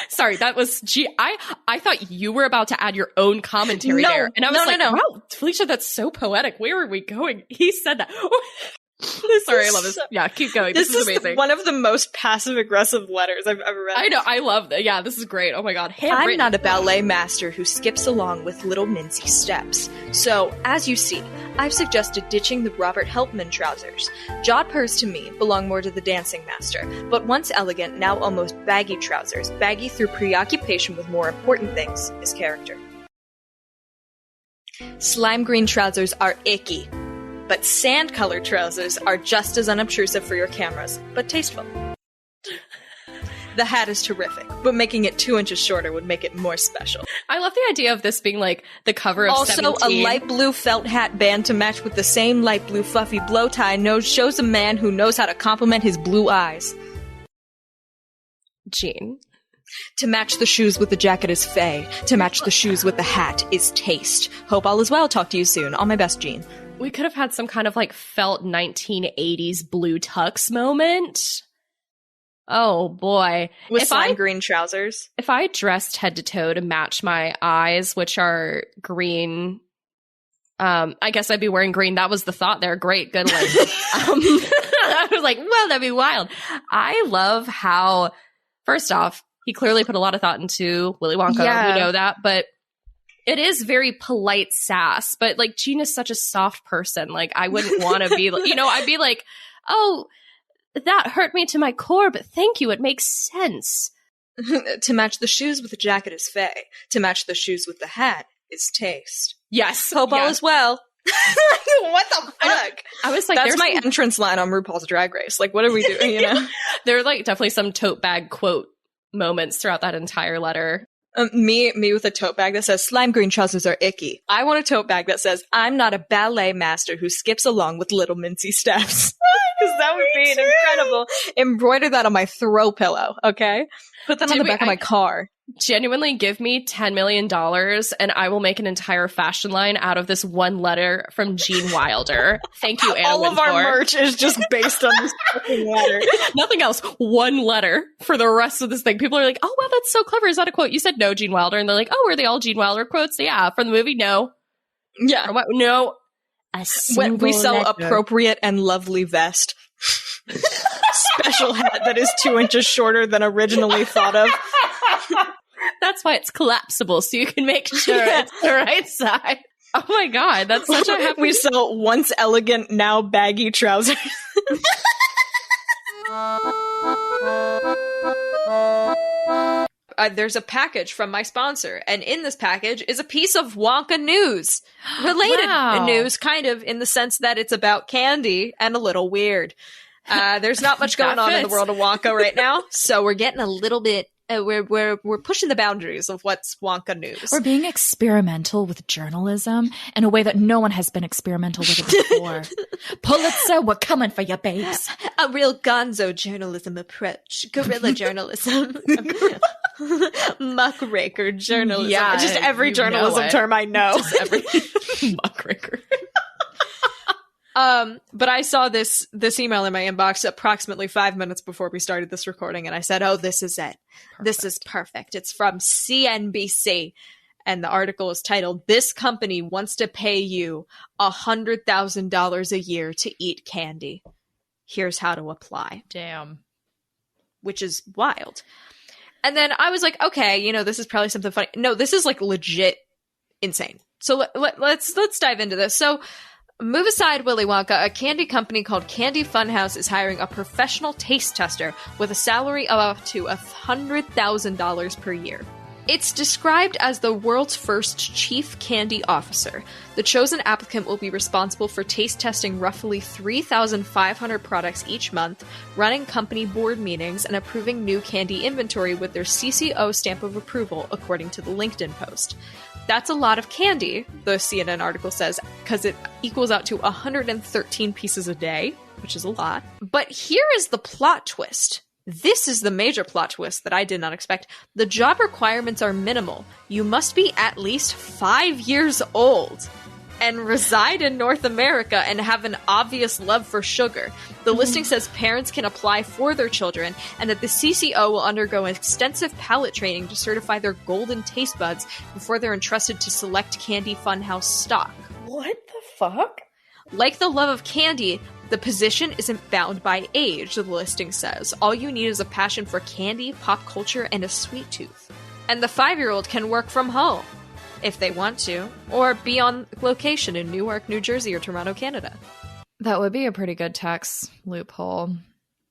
Sorry, that was... I thought you were about to add your own commentary there. And I was wow, Felicia, that's so poetic. Where are we going? He said that. Sorry, I love this. Yeah, keep going. This is amazing. One of the most passive-aggressive letters I've ever read. I know, I love that. Yeah, this is great. Oh my god. I'm not a ballet master who skips along with little mincy steps. So, as you see, I've suggested ditching the Robert Helpman trousers. Jodhpurs to me belong more to the dancing master, but once elegant, now almost baggy trousers, baggy through preoccupation with more important things, is character. Slime green trousers are icky. But sand-colored trousers are just as unobtrusive for your cameras, but tasteful. The hat is terrific, but making it 2 inches shorter would make it more special. I love the idea of this being like the cover of also, 17. A light blue felt hat band to match with the same light blue fluffy blow tie shows a man who knows how to compliment his blue eyes. Jean. To match the shoes with the jacket is Faye. To match the shoes with the hat is taste. Hope all is well. Talk to you soon. All my best, Jean. We could have had some kind of like felt 1980s blue tux moment. Oh boy. With slime green trousers. If I dressed head to toe to match my eyes, which are green, I guess I'd be wearing green. That was the thought there. Great. Good one. I was like, well, that'd be wild. I love how, first off, he clearly put a lot of thought into Willy Wonka. Yeah. We know that, but it is very polite sass, but like Jean is such a soft person. Like I wouldn't want to be, I'd be like, oh, that hurt me to my core, but thank you. It makes sense. To match the shoes with the jacket is Faye. To match the shoes with the hat is taste. Yes. Hope all is well. What the fuck? I was like, that's my entrance line on RuPaul's Drag Race. Like, what are we doing? There are like definitely some tote bag quote moments throughout that entire letter. Me with a tote bag that says, slime green trousers are icky. I want a tote bag that says, I'm not a ballet master who skips along with little mincy steps. Because that would be incredible. Embroider that on my throw pillow, okay? Put that on the back of my car. Genuinely give me $10 million and I will make an entire fashion line out of this one letter from Gene Wilder. Thank you, Anna All Wintour. of our merch is just based on this fucking letter. Nothing else. One letter for the rest of this thing. People are like, oh, wow, that's so clever. Is that a quote? You said no, Gene Wilder. And they're like, oh, are they all Gene Wilder quotes? Yeah. From the movie? No. Yeah. Or what? No. When we sell appropriate and lovely vest. Special hat that is 2 inches shorter than originally thought of. That's why it's collapsible, so you can make sure it's the right side. Oh my god, that's such a happy... We sell once elegant, now baggy trousers. There's a package from my sponsor, and in this package is a piece of Wonka news. Related news, kind of, in the sense that it's about candy and a little weird. There's not much going on in the world of Wonka right now, so we're getting a little bit... we're pushing the boundaries of what's Wonka news. We're being experimental with journalism in a way that no one has been experimental with it before. Pulitzer, we're coming for you, babes. A real gonzo journalism approach. Guerrilla journalism. Muckraker journalism. Yeah, just every journalism term I know. Just every muckraker. But I saw this email in my inbox approximately 5 minutes before we started this recording, and I said, oh, this is it. Perfect. This is perfect. It's from CNBC, and the article is titled, This Company Wants to Pay You $100,000 a year to eat candy. Here's how to apply. Damn. Which is wild. And then I was like, okay, this is probably something funny. No, this is like legit insane. So let's dive into this. So move aside Willy Wonka, a candy company called Candy Funhouse is hiring a professional taste tester with a salary of up to $100,000 per year. It's described as the world's first chief candy officer. The chosen applicant will be responsible for taste testing roughly 3,500 products each month, running company board meetings, and approving new candy inventory with their CCO stamp of approval, according to the LinkedIn post. That's a lot of candy, the CNN article says, because it equals out to 113 pieces a day, which is a lot. But here is the plot twist. This is the major plot twist that I did not expect. The job requirements are minimal. You must be at least 5 years old. and reside in North America and have an obvious love for sugar. The listing says parents can apply for their children and that the CCO will undergo extensive palate training to certify their golden taste buds before they're entrusted to select Candy Funhouse stock. What the fuck? Like the love of candy, the position isn't bound by age, the listing says. All you need is a passion for candy, pop culture, and a sweet tooth. And the 5-year-old can work from home, if they want to, or be on location in Newark, New Jersey, or Toronto, Canada. That would be a pretty good tax loophole.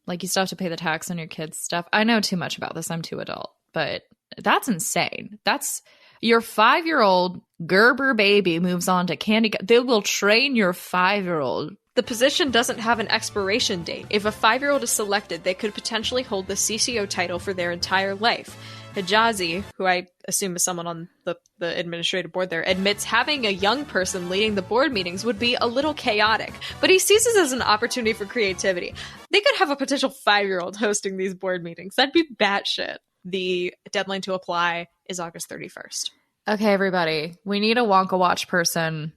Like, you still have to pay the tax on your kids' stuff. I know too much about this. I'm too adult. But that's insane. That's your 5-year-old Gerber baby moves on to candy. They will train your 5-year-old. The position doesn't have an expiration date. If a 5-year-old is selected, they could potentially hold the CCO title for their entire life. Hijazi, who I assume is someone on the administrative board there, admits having a young person leading the board meetings would be a little chaotic, but he sees this as an opportunity for creativity. They could have a potential 5-year-old hosting these board meetings. That'd be batshit. The deadline to apply is August 31st. Okay, everybody. We need a Wonka Watch person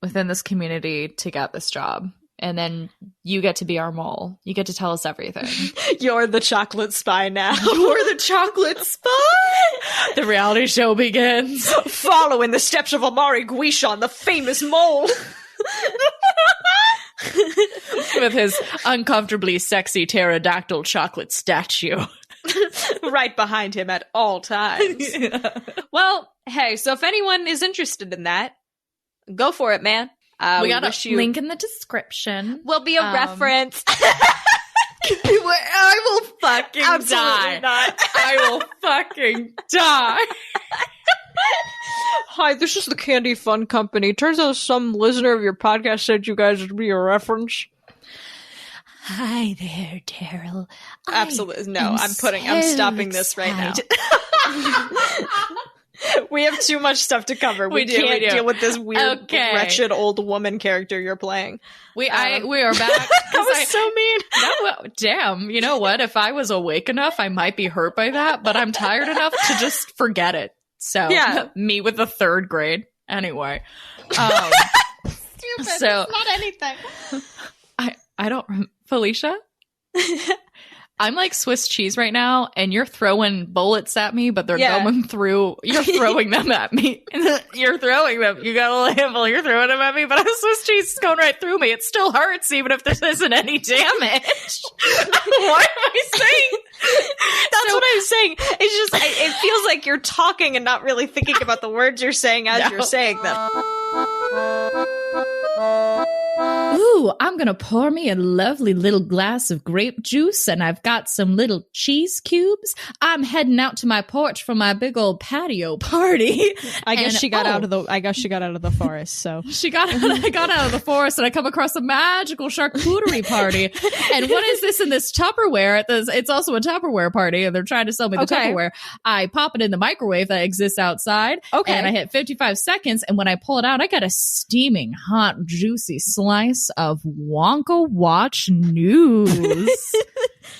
within this community to get this job. And then you get to be our mole. You get to tell us everything. You're the chocolate spy now. You're the chocolate spy. The reality show begins. Following the steps of Amari Guishon, the famous mole. With his uncomfortably sexy pterodactyl chocolate statue. Right behind him at all times. Well, hey, so if anyone is interested in that, go for it, man. We got a link in the description. Will be a reference. I will fucking Absolutely die. Not. I will fucking die. Hi, this is the Candy Fun Company. Turns out some listener of your podcast said you guys would be a reference. Hi there, Daryl. Absolutely. No, I'm stopping this right now. We have too much stuff to cover. We can't deal with this weird, wretched old woman character you're playing. We are back. That was so mean. Damn. You know what? If I was awake enough, I might be hurt by that, but I'm tired enough to just forget it. So, yeah. Me with the 3rd grade. Anyway. Stupid. So, it's not anything. I don't... Felicia? I'm like Swiss cheese right now, and you're throwing bullets at me, but they're going through. You're throwing them at me. You're throwing them. You got a label. You're throwing them at me, but Swiss cheese is going right through me. It still hurts, even if there isn't any damage. What am I saying? That's what I'm saying. It's just, it feels like you're talking and not really thinking about the words you're saying as you're saying them. Ooh, I'm gonna pour me a lovely little glass of grape juice, and I've got some little cheese cubes. I'm heading out to my porch for my big old patio party. I guess she got out of the forest. So I got out of the forest, and I come across a magical charcuterie party. And what is this in this Tupperware? It's also a Tupperware party, and they're trying to sell me the Tupperware. I pop it in the microwave that exists outside. Okay, and I hit 55 seconds, and when I pull it out, I got a steaming hot, juicy slice of Wonka Watch news.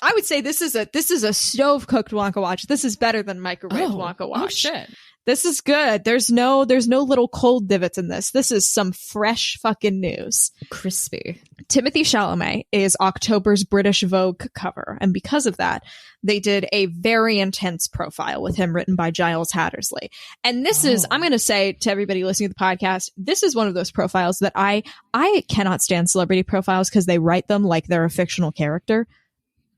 I would say this is a stove cooked Wonka Watch. This is better than microwave Wonka Watch. Oh shit. This is good. There's no little cold divots in this. This is some fresh fucking news. Crispy. Timothe Chalamet is October's British Vogue cover, and because of that, they did a very intense profile with him written by Giles Hattersley. And this is, I'm going to say to everybody listening to the podcast, this is one of those profiles that I cannot stand celebrity profiles because they write them like they're a fictional character.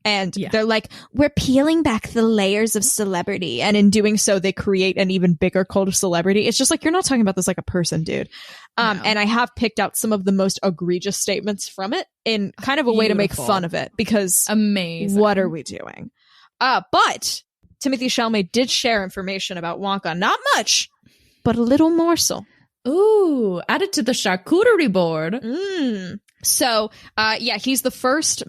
And they're like, we're peeling back the layers of celebrity. And in doing so, they create an even bigger cult of celebrity. It's just like, you're not talking about this like a person, dude. And I have picked out some of the most egregious statements from it in kind of a way to make fun of it. Because amazing. What are we doing? But Timothe Chalamet did share information about Wonka. Not much, but a little morsel. Ooh, added to the charcuterie board. So, he's the first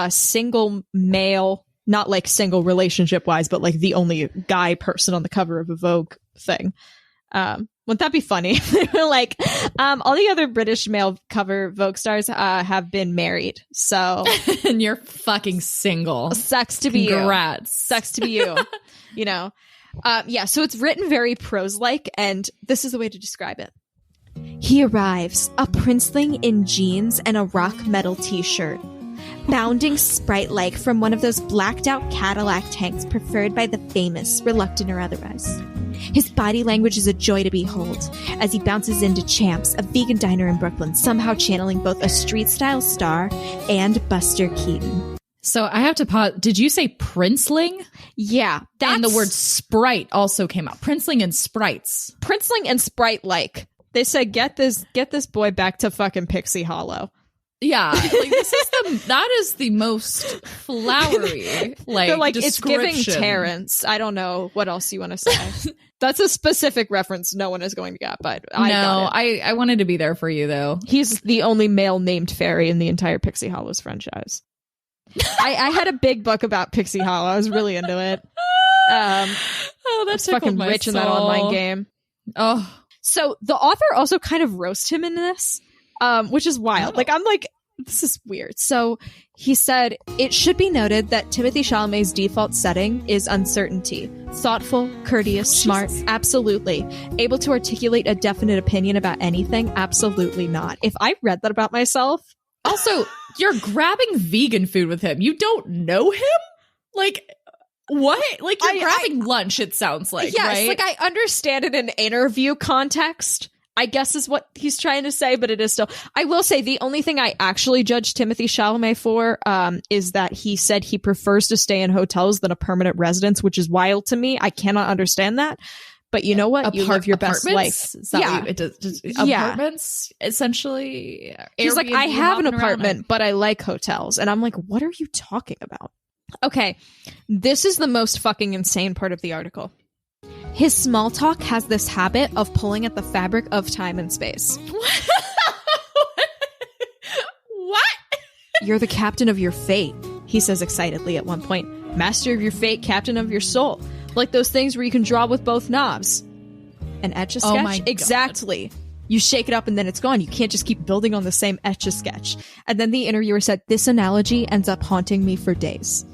single male, not like single relationship wise, but like the only guy person on the cover of a Vogue thing. Wouldn't that be funny? They were like, all the other British male cover Vogue stars have been married. So, and you're fucking single. Sucks to be you. Congrats. Sucks to be you. You know? So it's written very prose-like, and this is the way to describe it. He arrives, a princeling in jeans and a rock metal t-shirt, bounding sprite-like from one of those blacked-out Cadillac tanks preferred by the famous, reluctant or otherwise. His body language is a joy to behold as he bounces into Champs, a vegan diner in Brooklyn, somehow channeling both a street-style star and Buster Keaton. So I have to pause. Did you say princeling? Yeah. And the word sprite also came out. Princeling and sprites. Princeling and sprite-like. They said, get this boy back to fucking Pixie Hollow. Yeah, like that is the most flowery, like, they're like, it's description. giving Terrence. I don't know what else you want to say. That's a specific reference no one is going to get, but I got it. I wanted to be there for you, though. He's the only male named fairy in the entire Pixie Hollows franchise. I had a big book about Pixie Hollow. I was really into it. That's fucking rich in that online game. Oh, so the author also kind of roasts him in this. Which is wild. Like, I'm like, this is weird. So he said, it should be noted that Timothe Chalamet's default setting is uncertainty. Thoughtful, courteous, smart, absolutely. Able to articulate a definite opinion about anything? Absolutely not. If I read that about myself. Also, you're grabbing vegan food with him. You don't know him? Like, what? Like, you're grabbing lunch, it sounds like, yes, right? Like, I understand it in interview context, I guess is what he's trying to say, but it is still. I will say the only thing I actually judge Timothe Chalamet for is that he said he prefers to stay in hotels than a permanent residence, which is wild to me. I cannot understand that. But you know what? You live your best life. Is that what it does? Apartments, essentially. He's like, I Airbnb have an hopping around. apartment, but I like hotels. And I'm like, what are you talking about? Okay, this is the most fucking insane part of the article. His small talk has this habit of pulling at the fabric of time and space. What? You're the captain of your fate, he says excitedly at one point. Master of your fate, captain of your soul. Like those things where you can draw with both knobs. An Etch-a-Sketch? Oh my God. Exactly. You shake it up and then it's gone. You can't just keep building on the same Etch-a-Sketch. And then the interviewer said, this analogy ends up haunting me for days.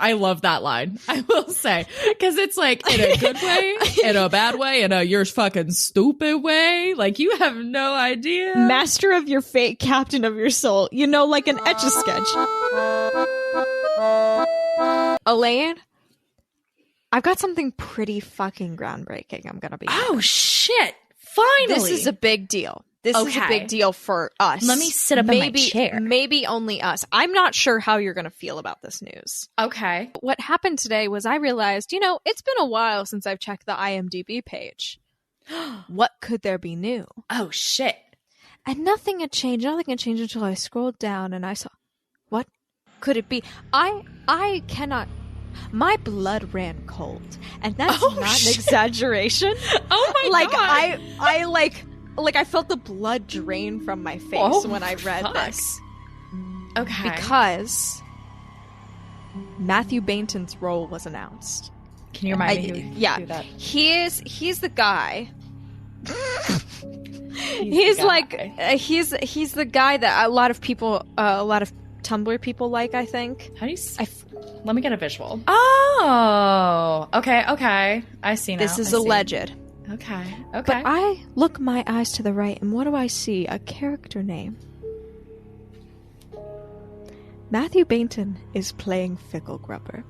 I love that line, I will say, because it's like in a good way, in a bad way, in a you're fucking stupid way. Like, you have no idea. Master of your fate, captain of your soul. You know, like an Etch-a-Sketch. Elaine, I've got something pretty fucking groundbreaking. I'm gonna be Oh, honest. shit. Finally. This is a big deal. This is a big deal for us. Let me sit up in my chair. Maybe only us. I'm not sure how you're going to feel about this news. Okay. What happened today was I realized, it's been a while since I've checked the IMDb page. What could there be new? Oh, shit. And nothing had changed. Nothing had changed until I scrolled down and I saw, what could it be? I cannot. My blood ran cold, and that's not an exaggeration. Oh my God. I felt the blood drain from my face when I read this. Okay. Because Matthew Bainton's role was announced. Can you remind me who that? He's the guy. He's the guy that a lot of people, a lot of Tumblr people like, I think. How do you let me get a visual. Oh. Okay. I see now. This is alleged. Okay. But I look my eyes to the right, and what do I see? A character name. Matthew Bainton is playing Ficklegruber.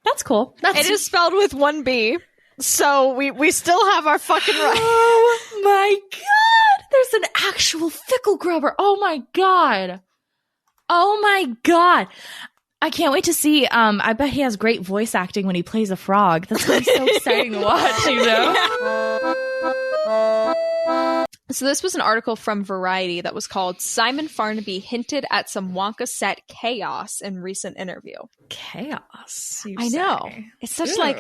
That's cool. It is spelled with one B, so we still have our fucking right. Oh my God! There's an actual Ficklegruber. Oh my God! Oh my God! I can't wait to see. I bet he has great voice acting when he plays a frog. That's gonna be so exciting to watch. So this was an article from Variety that was called "Simon Farnaby hinted at some Wonka set chaos in recent interview." Chaos. I know. It's such like,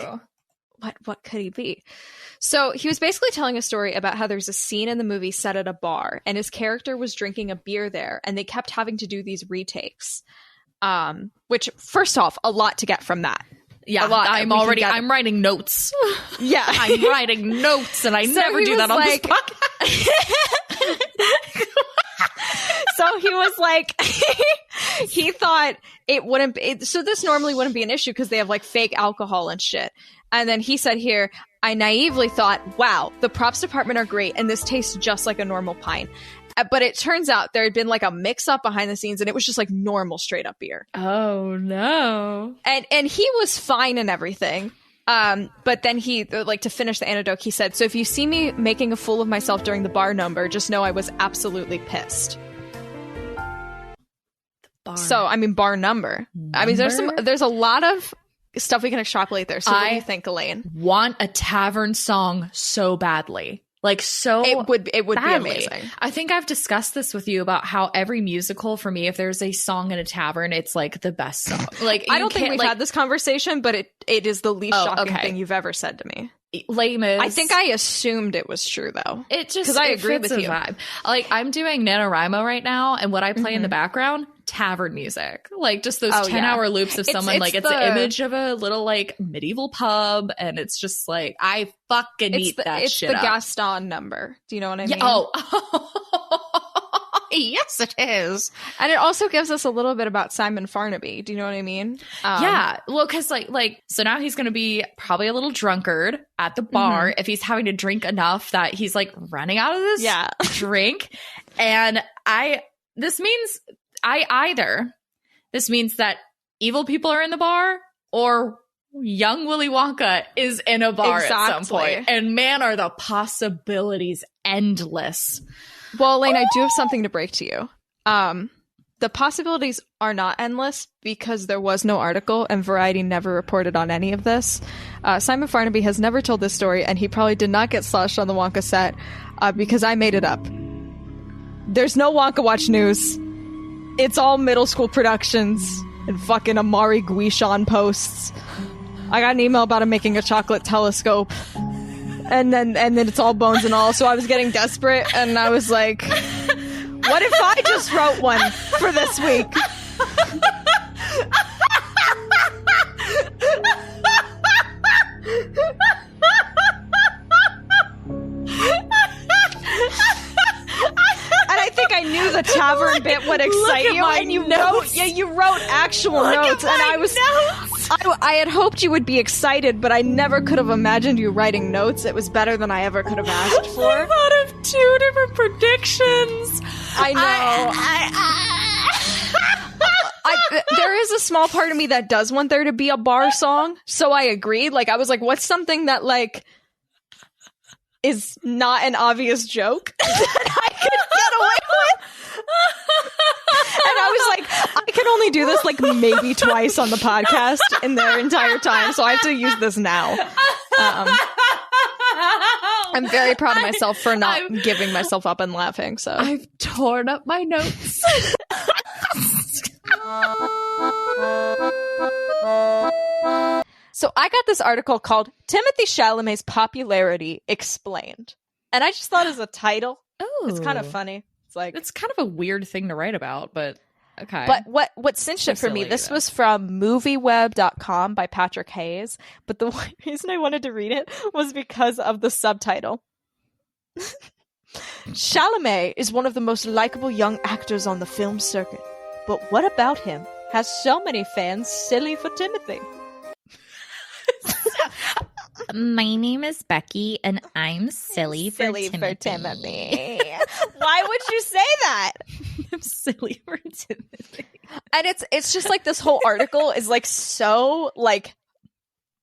what could he be? So he was basically telling a story about how there's a scene in the movie set at a bar, and his character was drinking a beer there, and they kept having to do these retakes. Which, first off, a lot to get from that. Yeah, I'm writing notes. Yeah. I'm writing notes, and I never do that on this podcast. So he was like, he thought it wouldn't be, so this normally wouldn't be an issue because they have like fake alcohol and shit. And then he said here, I naively thought, wow, the props department are great and this tastes just like a normal pint. But it turns out there had been like a mix up behind the scenes and it was just like normal straight up beer. Oh no. And he was fine and everything. But then he, like, to finish the anecdote, he said, so if you see me making a fool of myself during the bar number, just know I was absolutely pissed. So, I mean, bar number. I mean, there's a lot of stuff we can extrapolate there. So what do you think, Elaine? Want a tavern song so badly. Like, so it would be badly. amazing. I think I've discussed this with you about how every musical for me, if there's a song in a tavern, it's like the best song. Like, I don't think we've had this conversation, but it is the least shocking thing you've ever said to me. Les Mis. I think I assumed it was true though. It just, because I agree with you. Vibe. Like, I'm doing NaNoWriMo right now, and what I play in the background, tavern music. Like, just those 10-hour loops of someone, it's the image of a little, like, medieval pub, and it's just like, I fucking eat that shit up. It's the Gaston number. Do you know what I mean? Yes, it is. And it also gives us a little bit about Simon Farnaby. Do you know what I mean? Yeah. Well, because like, so now he's going to be probably a little drunkard at the bar if he's having to drink enough that he's like running out of this drink. And this means that evil people are in the bar or young Willy Wonka is in a bar at some point. And man, are the possibilities endless. Well, Elaine, I do have something to break to you. The possibilities are not endless because there was no article and Variety never reported on any of this. Simon Farnaby has never told this story and he probably did not get sloshed on the Wonka set because I made it up. There's no Wonka Watch news. It's all middle school productions and fucking Amari Guichon posts. I got an email about him making a chocolate telescope. And then it's all bones and all. So I was getting desperate, and I was like, "What if I just wrote one for this week?" And I think I knew the tavern bit would excite you, and you wrote actual notes, and I was. I had hoped you would be excited, but I never could have imagined you writing notes. It was better than I ever could have asked for. I thought of 2 different predictions. I know. There is a small part of me that does want there to be a bar song, so I agreed. Like, I was like, what's something that, like, is not an obvious joke that I could get away with? And I was like, I can only do this like maybe twice on the podcast in their entire time, so I have to use this now. I'm very proud of myself for not giving myself up and laughing. So I've torn up my notes. So I got this article called Timothe Chalamet's Popularity Explained. And I just thought as a title, it's kind of funny. It's kind of a weird thing to write about, but okay. But what cinched it for me, this was from movieweb.com by Patrick Hayes, but the reason I wanted to read it was because of the subtitle. Chalamet is one of the most likable young actors on the film circuit, but what about him has so many fans silly for Timothy? My name is Becky, and I'm silly for Timothy. Why would you say that? I'm silly for Timothy. And it's just like this whole article is like so like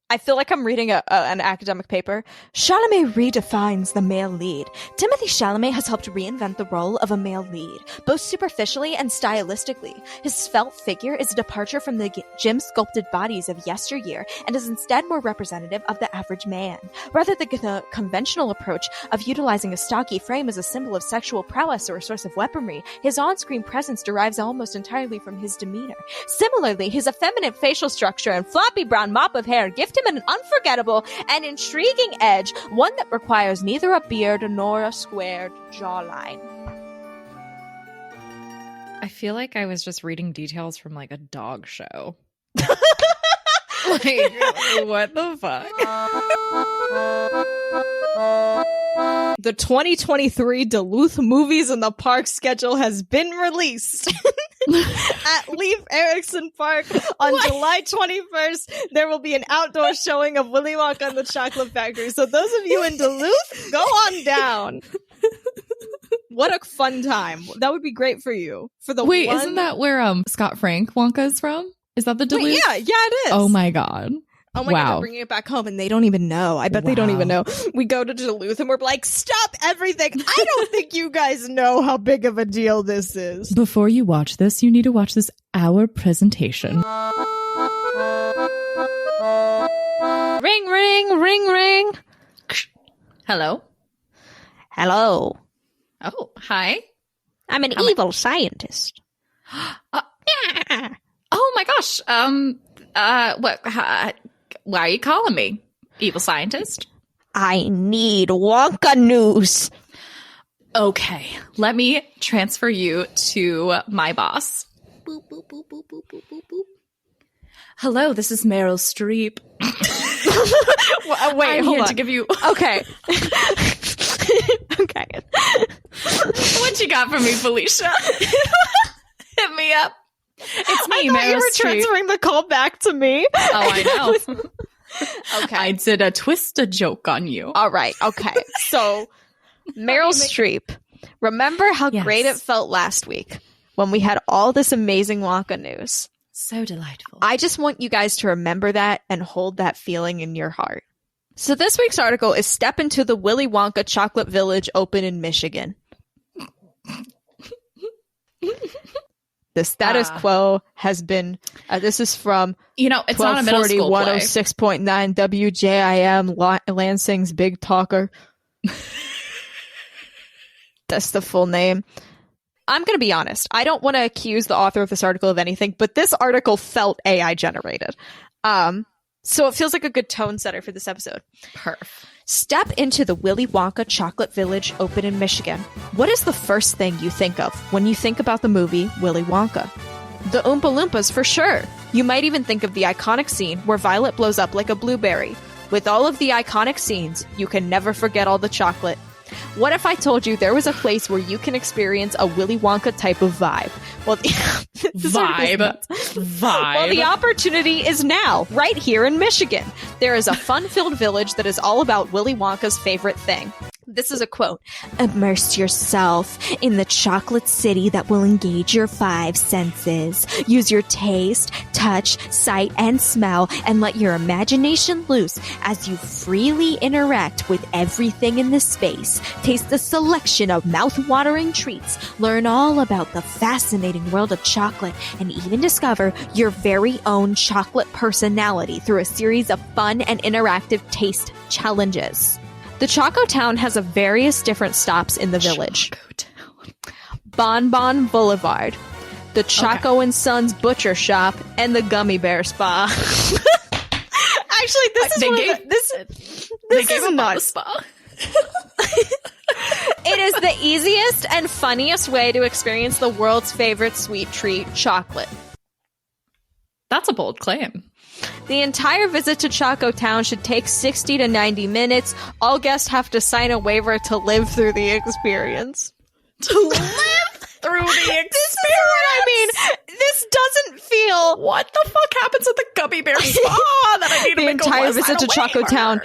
I feel like I'm reading an academic paper. Chalamet redefines the male lead. Timothe Chalamet has helped reinvent the role of a male lead, both superficially and stylistically. His svelte figure is a departure from the gym-sculpted bodies of yesteryear and is instead more representative of the average man. Rather than the conventional approach of utilizing a stocky frame as a symbol of sexual prowess or a source of weaponry, his on-screen presence derives almost entirely from his demeanor. Similarly, his effeminate facial structure and floppy brown mop of hair gift him an unforgettable and intriguing edge, one that requires neither a beard nor a squared jawline. I feel like I was just reading details from like a dog show. Like, what the fuck? The 2023 Duluth Movies in the Park schedule has been released. At Leif Erikson Park on July 21st, there will be an outdoor showing of Willy Wonka and the Chocolate Factory. So those of you in Duluth, go on down. What a fun time. That would be great for you. Wait, isn't that where Scott Frank Wonka is from? Is that the Duluth? Wait, yeah, it is. Oh my God. Oh my God, they're bringing it back home and they don't even know. I bet they don't even know. We go to Duluth and we're like, stop everything. I don't think you guys know how big of a deal this is. Before you watch this, you need to watch this hour presentation. Ring, ring, ring, ring. Hello? Hello. Oh, hi. I'm an evil scientist. Oh my gosh. Why are you calling me, evil scientist? I need Wonka news. Okay, let me transfer you to my boss. Boop, boop, boop, boop, boop, boop, boop, boop. Hello, this is Meryl Streep. Wait, I'm hold here on. to give you. Okay. Okay. What you got for me, Felicia? Hit me up. It's me, I thought Meryl you were Streep. transferring the call back to me. Oh, I know. Okay. I did a twist a joke on you. All right. Okay. So, Meryl Streep. Remember how great it felt last week when we had all this amazing Wonka news? So delightful. I just want you guys to remember that and hold that feeling in your heart. So this week's article is Step into the Willy Wonka Chocolate Village open in Michigan. The status quo has been, this is from it's not a middle school play. 106.9 WJIM Lansing's Big Talker. That's the full name. I'm going to be honest. I don't want to accuse the author of this article of anything, but this article felt AI generated. So it feels like a good tone setter for this episode. Perf. Step into the Willy Wonka Chocolate Village open in Michigan. What is the first thing you think of when you think about the movie Willy Wonka? The Oompa Loompas for sure. You might even think of the iconic scene where Violet blows up like a blueberry. With all of the iconic scenes, you can never forget all the chocolate. What if I told you there was a place where you can experience a Willy Wonka type of vibe? Well, Vibe. Well, the opportunity is now, right here in Michigan. There is a fun-filled village that is all about Willy Wonka's favorite thing. This is a quote. Immerse yourself in the chocolate city that will engage your 5 senses. Use your taste, touch, sight, and smell, and let your imagination loose as you freely interact with everything in this space. Taste the selection of mouth-watering treats. Learn all about the fascinating world of chocolate, and even discover your very own chocolate personality through a series of fun and interactive taste challenges. The Choco Town has various different stops in the village. Bon Bon Boulevard, the Choco and Sons Butcher Shop, and the Gummy Bear Spa. Actually, this is nuts. Spa. It is the easiest and funniest way to experience the world's favorite sweet treat, chocolate. That's a bold claim. The entire visit to Choco Town should take 60 to 90 minutes. All guests have to sign a waiver to live through the experience. To live through the experience? This is what I mean. This doesn't feel... What the fuck happens at the Gummy Bear Spa that I need to The make entire visit to Choco Town.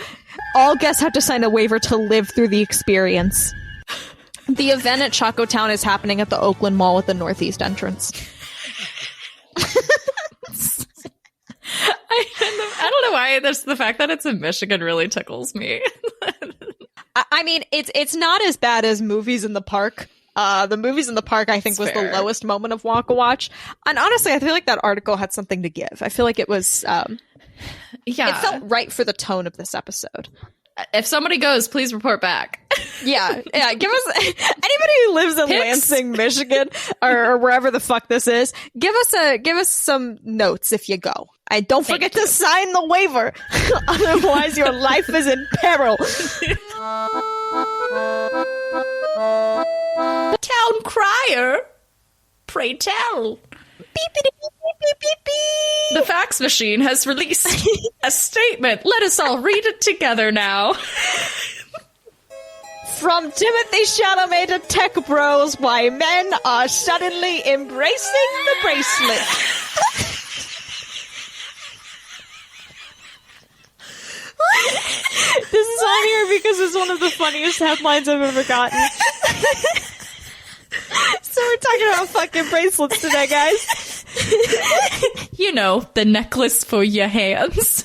All guests have to sign a waiver to live through the experience. The event at Choco Town is happening at the Oakland Mall at the northeast entrance. I don't know why the fact that it's in Michigan really tickles me. I mean, it's not as bad as Movies in the Park. The Movies in the Park, I think, was the lowest moment of Wonka Watch. And honestly, I feel like that article had something to give. I feel like it was, it felt right for the tone of this episode. If somebody goes, please report back. Yeah. Give us anybody who lives in Lansing, Michigan, or wherever the fuck this is. Give us some notes if you go. And don't forget to sign the waiver, otherwise your life is in peril. Town crier, pray tell. The fax machine has released a statement. Let us all read it together now. From Timothe Chalamet to Tech Bros, why men are suddenly embracing the bracelet. This is on here because it's one of the funniest headlines I've ever gotten. So we're talking about fucking bracelets today, guys. You know, the necklace for your hands.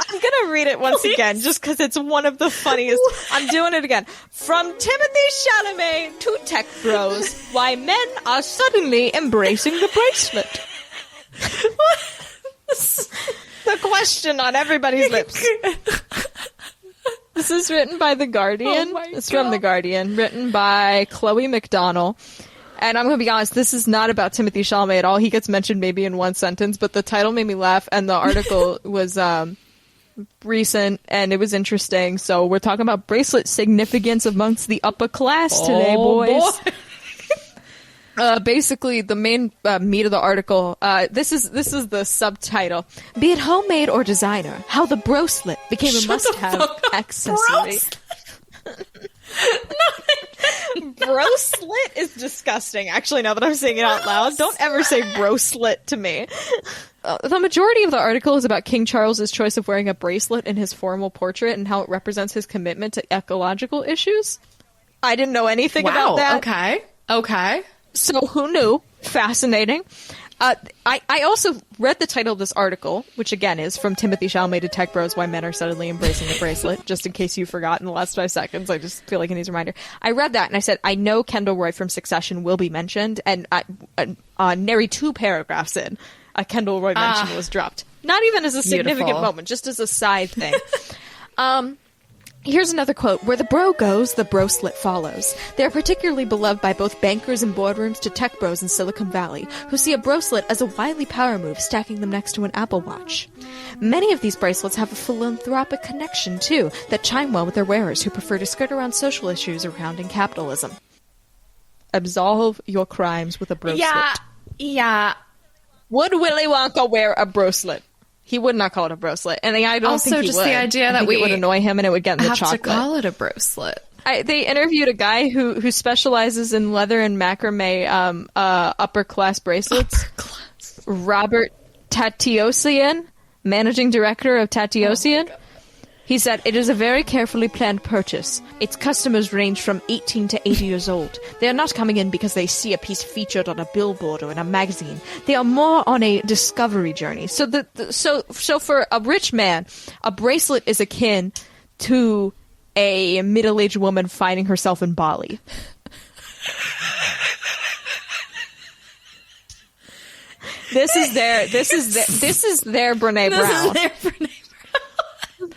I'm gonna read it once again, just because it's one of the funniest. I'm doing it again. From Timothee Chalamet to Tech Bros, why men are suddenly embracing the bracelet. The question on everybody's lips. This is written by The Guardian. It's from The Guardian, written by Chloe McDonnell. And I'm going to be honest, this is not about Timothee Chalamet at all. He gets mentioned maybe in one sentence, but the title made me laugh, and the article was recent, and it was interesting. So we're talking about bracelet significance amongst the upper class today, boys. Basically, the main meat of the article, this is the subtitle. Be it homemade or designer, how the bracelet became a must-have accessory. Brocelet is disgusting. Actually, now that I'm saying it out loud, don't ever say brocelet to me. The majority of the article is about King Charles's choice of wearing a bracelet in his formal portrait and how it represents his commitment to ecological issues. I didn't know anything about that. Okay. So who knew? Fascinating. I also read the title of this article, which again is From Timothee Chalamet to Tech Bros, Why Men Are Suddenly Embracing the Bracelet, just in case you forgot in the last 5 seconds. I just feel like it needs a reminder. I read that and I said, I know Kendall Roy from Succession will be mentioned, and nary 2 paragraphs in, a Kendall Roy mention was dropped. Not even as a significant moment, just as a side thing. Here's another quote. Where the bro goes, the bracelet follows. They're particularly beloved by both bankers in boardrooms to tech bros in Silicon Valley, who see a bracelet as a wily power move, stacking them next to an Apple Watch. Many of these bracelets have a philanthropic connection, too, that chime well with their wearers who prefer to skirt around social issues surrounding capitalism. Absolve your crimes with a bracelet. Yeah. Would Willy Wonka wear a bracelet? He would not call it a bracelet, and I don't think he would. Also, just the idea that it would annoy him, and it would get in the chocolate. Have to call it a bracelet. They interviewed a guy who specializes in leather and macrame upper class bracelets. Robert Tatiosian, managing director of Tatiosian. He said, it is a very carefully planned purchase. Its customers range from 18 to 80 years old. They are not coming in because they see a piece featured on a billboard or in a magazine. They are more on a discovery journey. So so for a rich man, a bracelet is akin to a middle-aged woman finding herself in Bali. This is their Brene Brown.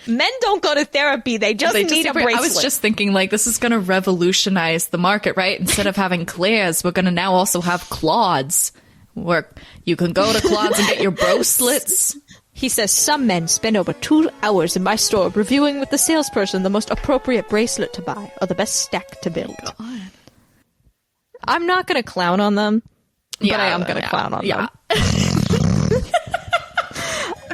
Men don't go to therapy. They just need a bracelet. I was just thinking, like, this is going to revolutionize the market, right? Instead of having Claire's, we're going to now also have Claude's, where you can go to Claude's and get your bracelets. He says, some men spend over 2 hours in my store reviewing with the salesperson the most appropriate bracelet to buy or the best stack to build. God. I'm not going to clown on them, but I am going to clown on them.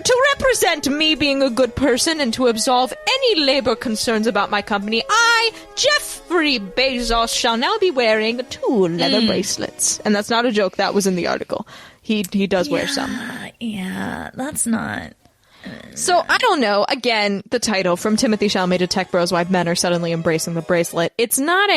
To represent me being a good person and to absolve any labor concerns about my company, I, Jeffrey Bezos, shall now be wearing 2 leather bracelets. And that's not a joke. That was in the article. He does wear some. Yeah, that's not... So, I don't know. Again, the title, From Timothee Chalamet to Tech Bros, Why Men Are Suddenly Embracing the Bracelet. It's not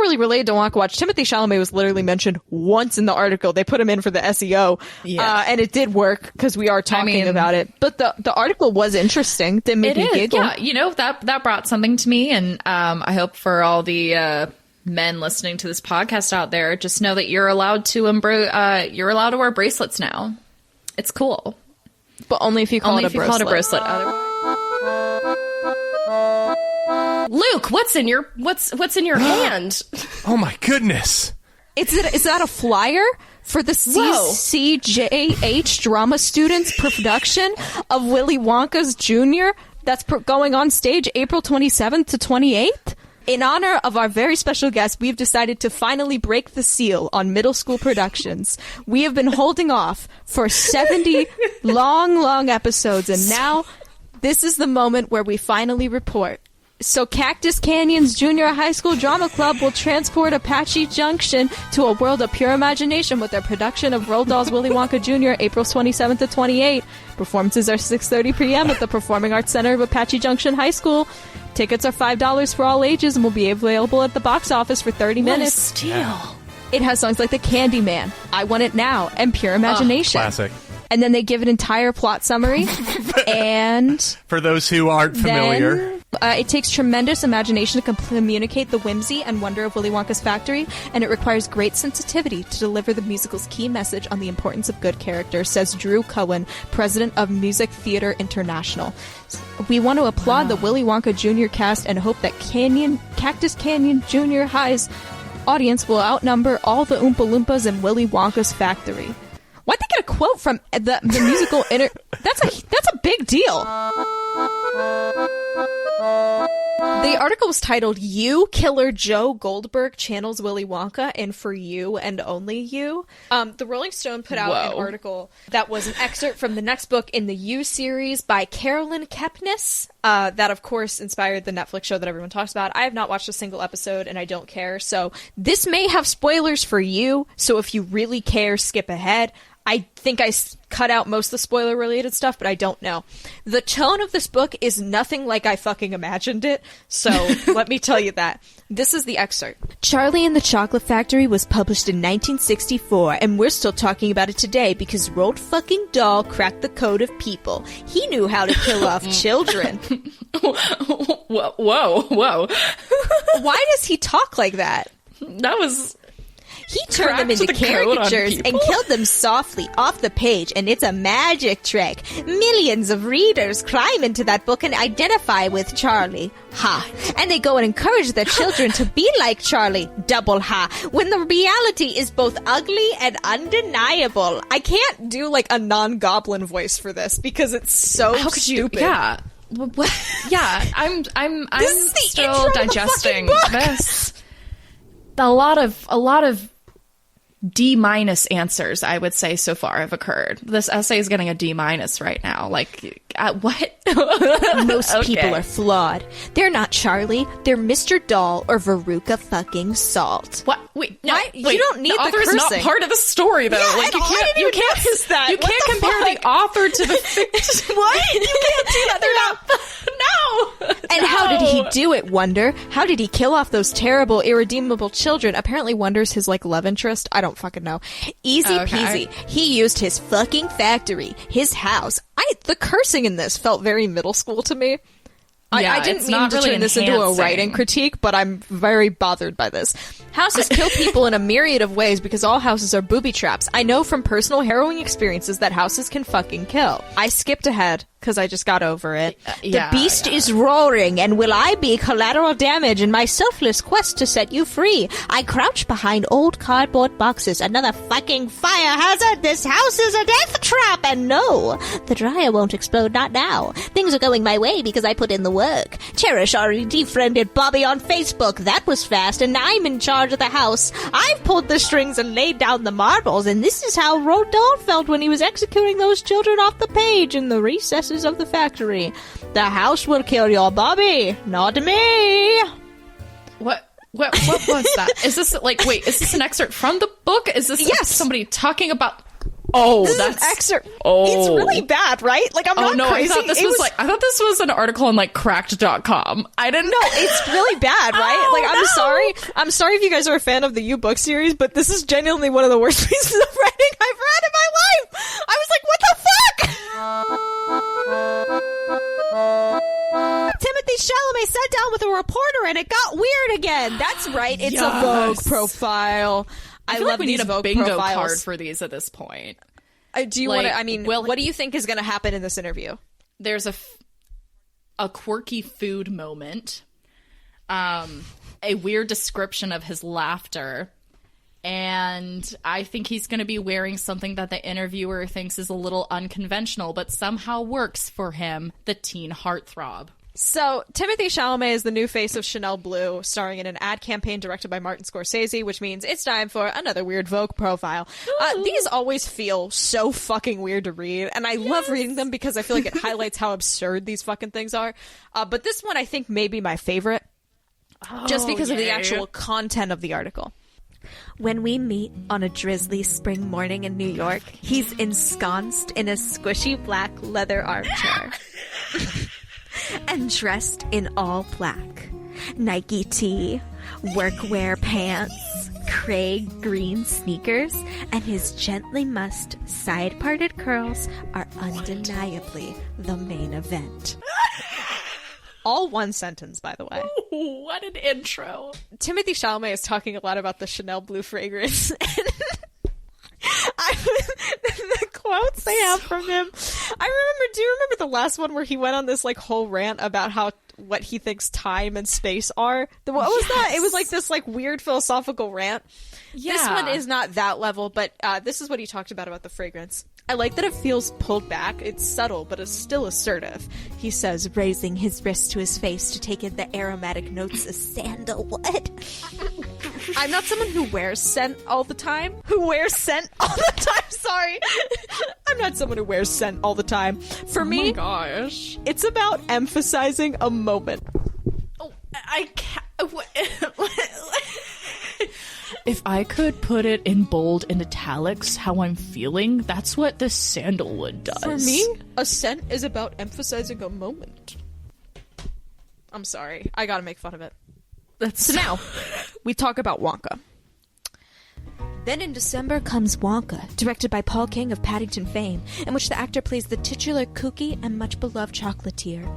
really related to Wonka Watch. Timothee Chalamet was literally mentioned once in the article. They put him in for the SEO, and it did work because we are talking about it. But the article was interesting. Did make me giggle. Yeah, you know, that brought something to me, and I hope for all the men listening to this podcast out there, just know that you're allowed to wear bracelets now. It's cool, but only if you call it a bracelet. Luke, what's in your hand? Oh my goodness! Is that a flyer for the CCJH drama students production of Willy Wonka's Jr. that's going on stage April 27th to 28th? In honor of our very special guest, we've decided to finally break the seal on middle school productions. We have been holding off for 70 long episodes, and now this is the moment where we finally report So Cactus Canyon's Junior High School Drama Club will transport Apache Junction to a world of pure imagination with their production of Roald Dahl's Willy Wonka Jr. April 27th to 28th. Performances are 6:30 p.m. at the Performing Arts Center of Apache Junction High School. Tickets are $5 for all ages and will be available at the box office for 30 minutes. What a steal. It has songs like The Candyman, I Want It Now, and Pure Imagination. Classic. And then they give an entire plot summary. And for those who aren't familiar, it takes tremendous imagination to communicate the whimsy and wonder of Willy Wonka's factory, and it requires great sensitivity to deliver the musical's key message on the importance of good character, says Drew Cohen, president of Music Theater International. We want to applaud the Willy Wonka Jr. cast and hope that Cactus Canyon Junior High's audience will outnumber all the Oompa Loompas in Willy Wonka's factory. Why'd they get a quote from the musical? That's a big deal. The article was titled "You Killer Joe Goldberg Channels Willy Wonka and For You and Only You." The Rolling Stone put out an article that was an excerpt from the next book in the You series by Carolyn Kepnes. That, of course, inspired the Netflix show that everyone talks about. I have not watched a single episode, and I don't care. So this may have spoilers for you. So if you really care, skip ahead. I think I cut out most of the spoiler-related stuff, but I don't know. The tone of this book is nothing like I fucking imagined it, so let me tell you that. This is the excerpt. Charlie and the Chocolate Factory was published in 1964, and we're still talking about it today because Roald fucking Dahl cracked the code of people. He knew how to kill off children. Whoa. Why does he talk like that? That was... He turned them into caricatures and killed them softly off the page, and it's a magic trick. Millions of readers climb into that book and identify with Charlie. Ha. And they go and encourage their children to be like Charlie. Double ha. When the reality is both ugly and undeniable. I can't do like a non-goblin voice for this because it's so stupid. Yeah. Yeah, I'm still digesting this. A lot of D- answers, I would say, so far have occurred. This essay is getting a D- right now. Like, what? Most people are flawed. They're not Charlie. They're Mr. Dahl or Veruca fucking Salt. What? Wait, no, wait, you don't need the author is not part of the story, though. Yeah, like, you can't compare the author to the fiction. What? You can't do that. They're not. No. And how did he do it, Wonder? How did he kill off those terrible, irredeemable children? Apparently Wonder's his, like, love interest. I don't fucking know. Easy peasy. He used his fucking factory, his house. The cursing in this felt very middle school to me. Yeah, I didn't mean to turn this into a writing critique, but I'm very bothered by this. Houses kill people in a myriad of ways because all houses are booby traps. I know from personal harrowing experiences that houses can fucking kill. I skipped ahead because I just got over it. The beast is roaring, and will I be collateral damage in my selfless quest to set you free? I crouch behind old cardboard boxes. Another fucking fire hazard! This house is a death trap! And no, the dryer won't explode, not now. Things are going my way because I put in the work. Cherish already defriended Bobby on Facebook. That was fast, and I'm in charge of the house. I've pulled the strings and laid down the marbles, and this is how Roald Dahl felt when he was executing those children off the page in the recesses of the factory. The house will kill your Bobby, not me. What was that? Is this is this an excerpt from the book? Is this somebody talking about? Oh, this that's is an excerpt. Oh, it's really bad, right? Like, I'm not crazy. I thought this was an article on like cracked.com. I didn't know. It's really bad, right? I'm sorry if you guys are a fan of the You book series, but this is genuinely one of the worst pieces of writing I've read in my life. I was like, what the fuck? Timothe Chalamet sat down with a reporter and it got weird again. That's right. It's a Vogue profile. I feel like we need a bingo card for these at this point. Do you want to? I mean, what do you think is going to happen in this interview? There's a quirky food moment, a weird description of his laughter, and I think he's going to be wearing something that the interviewer thinks is a little unconventional, but somehow works for him: the teen heartthrob. So, Timothe Chalamet is the new face of Chanel Blue, starring in an ad campaign directed by Martin Scorsese, which means it's time for another weird Vogue profile. These always feel so fucking weird to read, and I love reading them because I feel like it highlights how absurd these fucking things are. But this one I think may be my favorite, just because of the actual content of the article. When we meet on a drizzly spring morning in New York, he's ensconced in a squishy black leather armchair. And dressed in all black. Nike tee, workwear pants, Craig green sneakers, and his gently mussed, side-parted curls are undeniably the main event. All one sentence, by the way. Ooh, what an intro. Timothe Chalamet is talking a lot about the Chanel Blue fragrance. The quotes they have from him. Do you remember the last one where he went on this like whole rant about what he thinks time and space are? What was that? It was like this like weird philosophical rant. Yeah. This one is not that level, but this is what he talked about the fragrance. I like that it feels pulled back. It's subtle, but it's still assertive. He says, raising his wrist to his face to take in the aromatic notes of sandalwood. I'm not someone who wears scent all the time. Sorry. I'm not someone who wears scent all the time. For me, oh my gosh, it's about emphasizing a moment. Oh, I can't. If I could put it in bold and italics how I'm feeling, that's what the sandalwood does. For me, a scent is about emphasizing a moment. I'm sorry. I gotta make fun of it. So now, we talk about Wonka. Then in December comes Wonka, directed by Paul King of Paddington fame, in which the actor plays the titular kooky and much beloved chocolatier.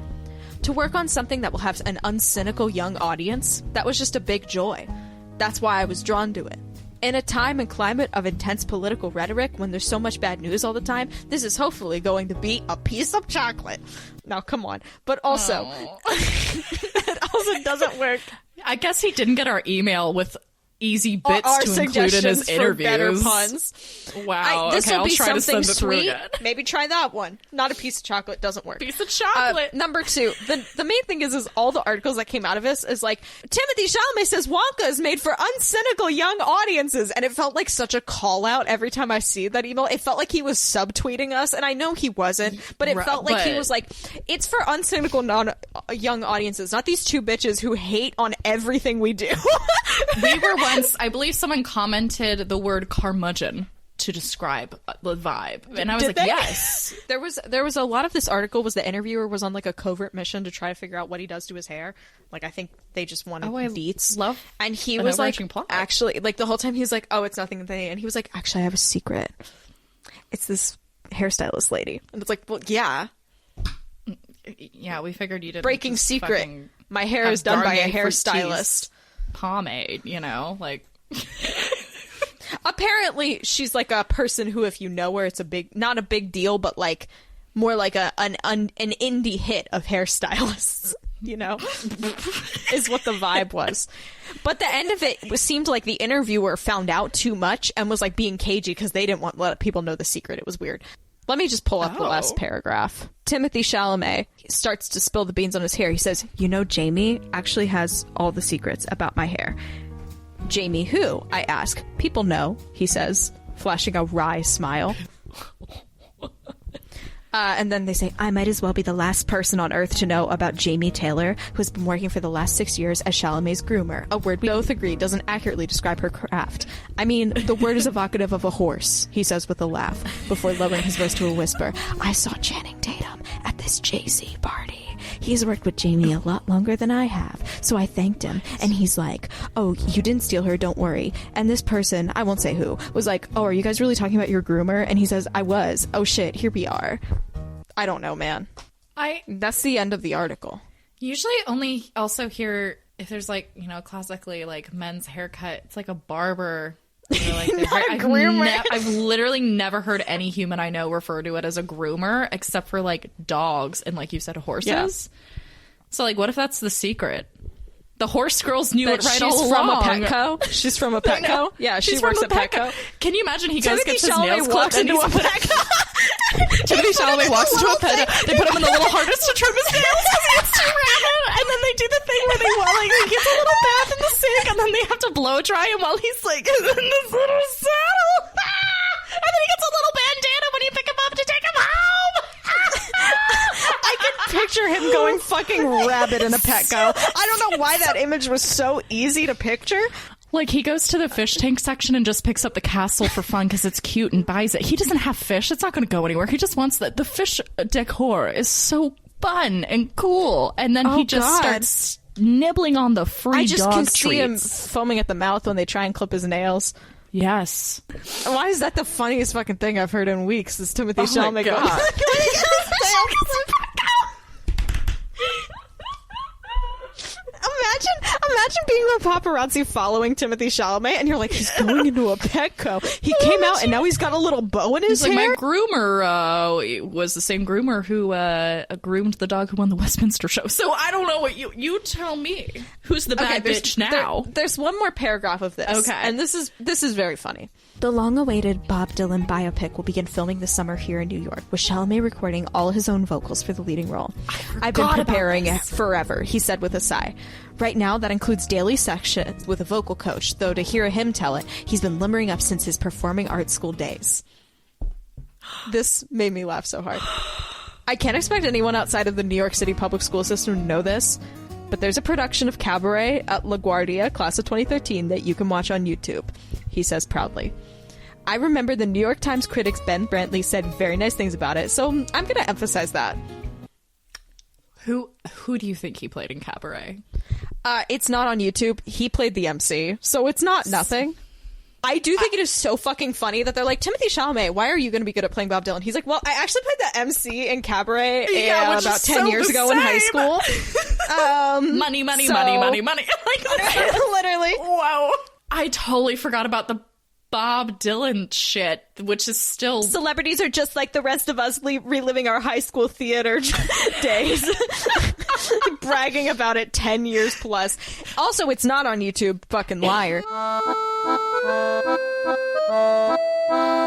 To work on something that will have an uncynical young audience, that was just a big joy. That's why I was drawn to it. In a time and climate of intense political rhetoric, when there's so much bad news all the time, this is hopefully going to be a piece of chocolate. Now, come on. But also, it also doesn't work. I guess he didn't get our email with easy bits to include in his interviews. Better puns. Wow. This will be try something to send it sweet. again. Maybe try that one. Not a piece of chocolate. Doesn't work. Piece of chocolate. Number 2. The main thing is all the articles that came out of this is like, Timothee Chalamet says Wonka is made for uncynical young audiences. And it felt like such a call out every time I see that email. It felt like he was subtweeting us. And I know he wasn't. But it felt like he was like, it's for uncynical young audiences. Not these two bitches who hate on everything we do. We were once, I believe someone commented the word curmudgeon to describe the vibe. And I was yes. There was a lot of this article was the interviewer was on like a covert mission to try to figure out what he does to his hair. Like I think they just wanted beats. And he was like, actually, like the whole time he's like, oh, it's nothing. And he was like, actually, I have a secret. It's this hairstylist lady. And it's like, well, yeah. Yeah, we figured you didn't. Breaking secret. My hair is done by a hairstylist. Pomade, like apparently she's like a person who, if you know her, it's not a big deal, but like more like an indie hit of hairstylists, is what the vibe was. But the end of it seemed like the interviewer found out too much and was like being cagey because they didn't want to let people know the secret. It was weird. Let me just pull up the last paragraph. Timothe Chalamet starts to spill the beans on his hair. He says, Jamie actually has all the secrets about my hair. Jamie who? I ask. People know, he says, flashing a wry smile. And then they say, I might as well be the last person on earth to know about Jamie Taylor, who's been working for the last 6 years as Chalamet's groomer. A word we both agree doesn't accurately describe her craft. I mean, the word is evocative of a horse, he says with a laugh, before lowering his voice to a whisper. I saw Channing Tatum at this Jay-Z party. He's worked with Jamie a lot longer than I have, so I thanked him, and he's like, oh, you didn't steal her, don't worry. And this person, I won't say who, was like, oh, are you guys really talking about your groomer? And he says, I was. Oh shit, here we are. I don't know, man. That's the end of the article. Usually only also hear if there's like, classically like men's haircut, it's like a barber. Like not a groomer. I've literally never heard any human I know refer to it as a groomer, except for like dogs and like you said, horses. Yeah. So like, what if that's the secret? The horse girls knew it right all along. She's from a Petco. She's from a Petco. Yeah, she works at Petco. Can you imagine he goes gets his nails clipped into a Petco? Timothe Chalamet walks into a Petco. They put him in the little harness to trim his nails because he gets too blow dry him while he's like in this little saddle. And then he gets a little bandana when you pick him up to take him home. I can picture him going fucking rabid in a Petco. I don't know why that image was so easy to picture. Like, he goes to the fish tank section and just picks up the castle for fun because it's cute and buys it. He doesn't have fish. It's not going to go anywhere. He just wants that. The fish decor is so fun and cool. And then he just starts nibbling on the free dog treats. I just can see him foaming at the mouth when they try and clip his nails. Yes. Why is that the funniest fucking thing I've heard in weeks? Is Timothe Chalamet going, Imagine being a paparazzi following Timothe Chalamet, and you're like, he's going into a Petco. He came out, and now he's got a little bow in his hair. Like, my groomer was the same groomer who groomed the dog who won the Westminster show. So I don't know what you tell me. Who's the bad bitch now? There's one more paragraph of this. Okay. And this is very funny. The long-awaited Bob Dylan biopic will begin filming this summer here in New York, with Chalamet recording all his own vocals for the leading role. I've been preparing it forever, he said with a sigh. Right now, that includes daily sessions with a vocal coach, though to hear him tell it, he's been limbering up since his performing arts school days. This made me laugh so hard. I can't expect anyone outside of the New York City public school system to know this, but there's a production of Cabaret at LaGuardia, class of 2013, that you can watch on YouTube, he says proudly. I remember the New York Times critics Ben Brantley said very nice things about it, so I'm going to emphasize that. Who do you think he played in Cabaret? It's not on YouTube. He played the MC, so it's not nothing. I do think it is so fucking funny that they're like, Timothe Chalamet, why are you going to be good at playing Bob Dylan? He's like, well, I actually played the MC in Cabaret about 10 years ago in high school. Money. Like, literally. Wow. I totally forgot about the Bob Dylan shit, which is still... Celebrities are just like the rest of us reliving our high school theater days. Bragging about it 10 years plus. Also, it's not on YouTube, fucking liar.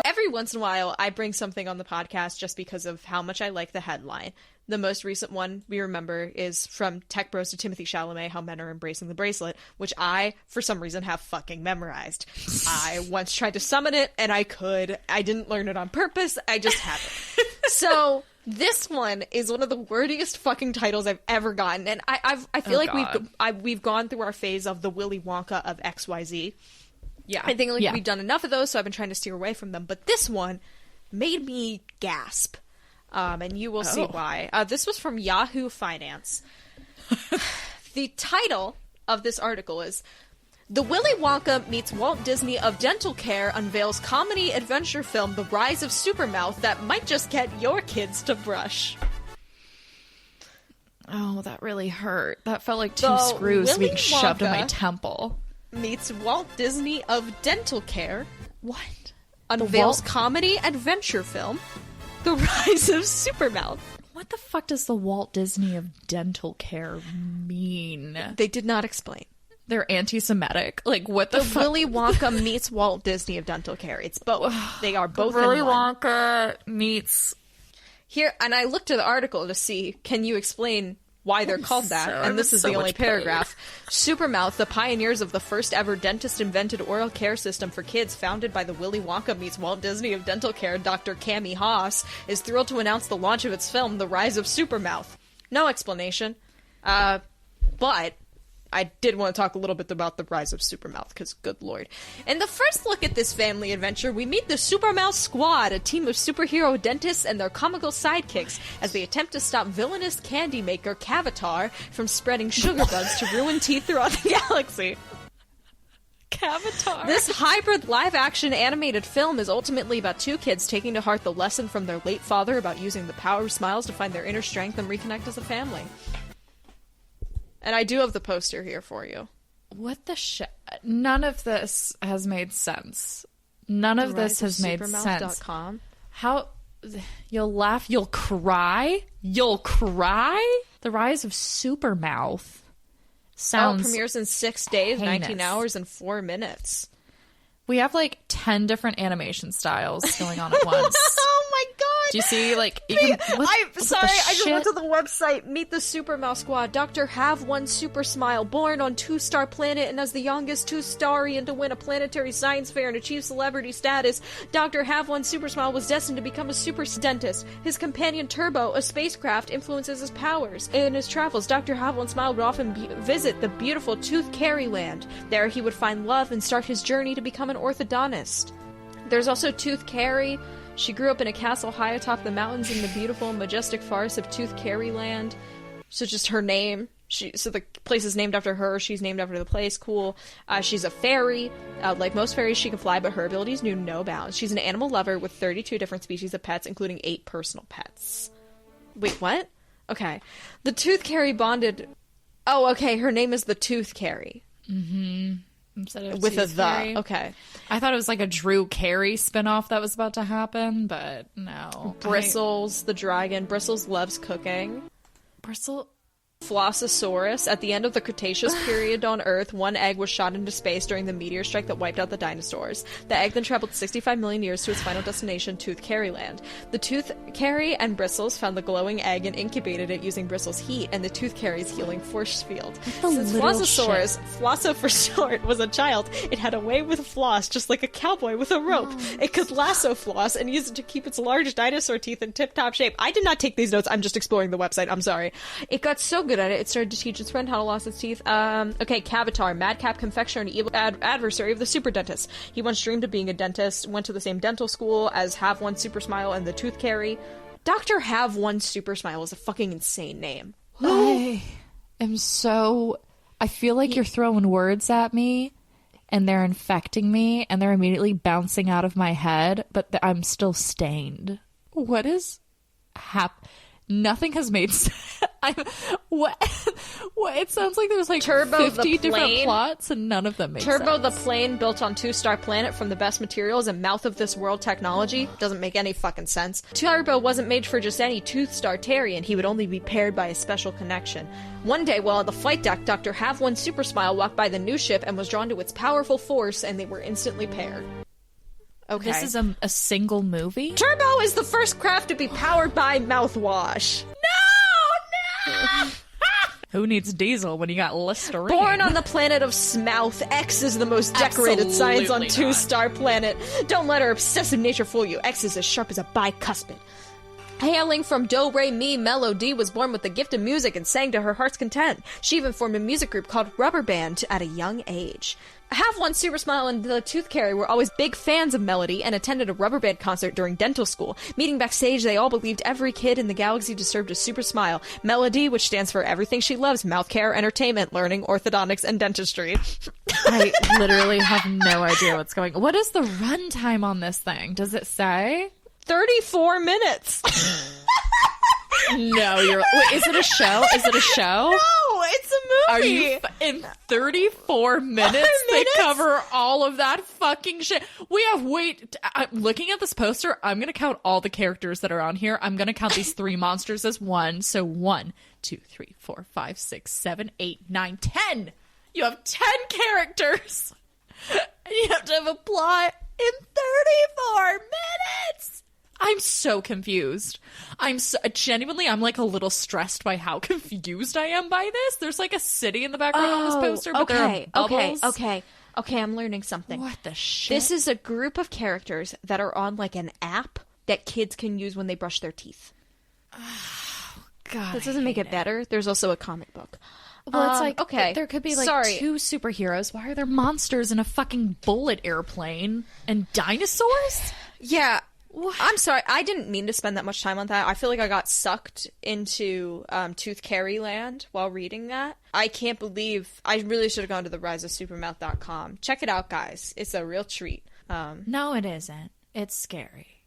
Every once in a while, I bring something on the podcast just because of how much I like the headline. The most recent one we remember is from Tech Bros to Timothe Chalamet, How Men Are Embracing the Bracelet, which I, for some reason, have fucking memorized. I once tried to summon it, and I could. I didn't learn it on purpose. I just have it. So this one is one of the wordiest fucking titles I've ever gotten, and I feel like we've gone through our phase of the Willy Wonka of XYZ. Yeah, I think we've done enough of those, so I've been trying to steer away from them. But this one made me gasp. And you will see why. This was from Yahoo Finance. The title of this article is The Willy Wonka Meets Walt Disney of Dental Care unveils comedy adventure film The Rise of Supermouth that might just get your kids to brush. Oh, that really hurt. That felt like two screws being shoved in my temple. Meets Walt Disney of Dental Care. What? Unveils comedy adventure film The Rise of Supermouth. What the fuck does the Walt Disney of Dental Care mean? They did not explain. They're anti-Semitic. Like, what the fuck? Willy Wonka meets Walt Disney of Dental Care. It's both. They are both Willy in one. Wonka meets... Here, and I looked at the article to see, can you explain why they're called that? And this is the only paragraph. Supermouth, the pioneers of the first ever dentist-invented oral care system for kids, founded by the Willy Wonka meets Walt Disney of Dental Care, Dr. Cammie Haas, is thrilled to announce the launch of its film, The Rise of Supermouth. No explanation. But I did want to talk a little bit about The Rise of Supermouth, because good lord. In the first look at this family adventure, we meet the Supermouth Squad, a team of superhero dentists and their comical sidekicks, as they attempt to stop villainous candy maker Cavatar from spreading sugar bugs to ruin teeth throughout the galaxy. Cavatar. This hybrid live-action animated film is ultimately about two kids taking to heart the lesson from their late father about using the power of smiles to find their inner strength and reconnect as a family. And I do have the poster here for you. What the shit? None of this has made sense. None of this has made sense. How? You'll laugh, you'll cry? You'll cry? The Rise of Supermouth sounds premieres in 6 days, heinous. 19 hours, and 4 minutes. We have like 10 different animation styles going on at once. Oh my god! Do you see, like, you can, I'm sorry, I just went to the website. Meet the Supermouth Squad. Dr. Have One Super Smile, born on 2-star planet and as the youngest 2-starian to win a planetary science fair and achieve celebrity status, Dr. Have One Super Smile was destined to become a super dentist. His companion Turbo, a spacecraft, influences his powers. In his travels, Dr. Have One Smile would often visit the beautiful Tooth Carry land. There he would find love and start his journey to become an orthodontist. There's also Tooth Carry. She grew up in a castle high atop the mountains in the beautiful, majestic forest of Tooth Carry land. So just her name. So the place is named after her. She's named after the place. Cool. She's a fairy. Like most fairies, she can fly, but her abilities knew no bounds. She's an animal lover with 32 different species of pets, including 8 personal pets. Wait, what? Okay. The Tooth Carry bonded... Oh, okay. Her name is the Tooth Carry. Mm-hmm. Instead of with a Carey. the. Okay. I thought it was like a Drew Carey spinoff that was about to happen, but no. Bristles, the dragon. Bristles loves cooking. Bristle? Flossosaurus. At the end of the Cretaceous period on Earth, one egg was shot into space during the meteor strike that wiped out the dinosaurs. The egg then traveled 65 million years to its final destination, Tooth Carry Land. The Tooth Carry and Bristles found the glowing egg and incubated it using Bristles' heat and the Tooth Carry's healing force field. Since Flossosaurus, Flosso for short, was a child, it had a way with floss, just like a cowboy with a rope. It could lasso floss and use it to keep its large dinosaur teeth in tip-top shape. I did not take these notes, I'm just exploring the website, I'm sorry. It got so good at it, it started to teach its friend how to loss its teeth. Okay, Cavatar, madcap confectioner and evil adversary of the super dentist. He once dreamed of being a dentist, went to the same dental school as Have One Super Smile and the Tooth Carry. Dr. Have One Super Smile is a fucking insane name. I am so... I feel like you're throwing words at me, and they're infecting me, and they're immediately bouncing out of my head, but I'm still stained. What is Nothing has made sense. What? It sounds like there's like Turbo 50 different plots and none of them make sense. Turbo the plane built on 2-star planet from the best materials and mouth of this world technology doesn't make any fucking sense. Turbo wasn't made for just any Tooth-Star Terrian. He would only be paired by a special connection. One day while on the flight deck, Dr. Have One Super Smile walked by the new ship and was drawn to its powerful force, and they were instantly paired. Okay. This is a single movie? Turbo is the first craft to be powered by mouthwash. No! Who needs diesel when you got Listerine? Born on the planet of Smouth, X is the most decorated science on 2-star planet. Don't let her obsessive nature fool you. X is as sharp as a bicuspid. Hailing from Do Re Mi, Melody was born with the gift of music and sang to her heart's content. She even formed a music group called Rubber Band at a young age. Have One Super Smile and the Tooth Carry were always big fans of Melody and attended a Rubber Band concert during dental school. Meeting backstage, they all believed every kid in the galaxy deserved a super smile. Melody, which stands for everything she loves, mouth care, entertainment, learning, orthodontics, and dentistry. I literally have no idea what's going on. What is the runtime on this thing? Does it say? 34 minutes. No, wait, is it a show? Is it a show? No, it's a movie. Are you in 34 minutes? They cover all of that fucking shit. I'm looking at this poster. I'm going to count all the characters that are on here. I'm going to count these 3 monsters as 1. So 1, 2, 3, 4, 5, 6, 7, 8, 9, 10. You have 10 characters. And you have to have a plot in 34 minutes. I'm so confused. I'm like a little stressed by how confused I am by this. There's like a city in the background on this poster, but there are bubbles. Okay, I'm learning something. What the shit? This is a group of characters that are on like an app that kids can use when they brush their teeth. Oh, God. This doesn't make it better. There's also a comic book. Well, it's like, okay. There could be like 2 superheroes. Why are there monsters in a fucking bullet airplane and dinosaurs? Yeah. I'm sorry, I didn't mean to spend that much time on that. I feel like I got sucked into Tooth Carry Land while reading that. I can't believe... I really should have gone to the riseofsupermouth.com. Check it out, guys. It's a real treat. No, it isn't. It's scary.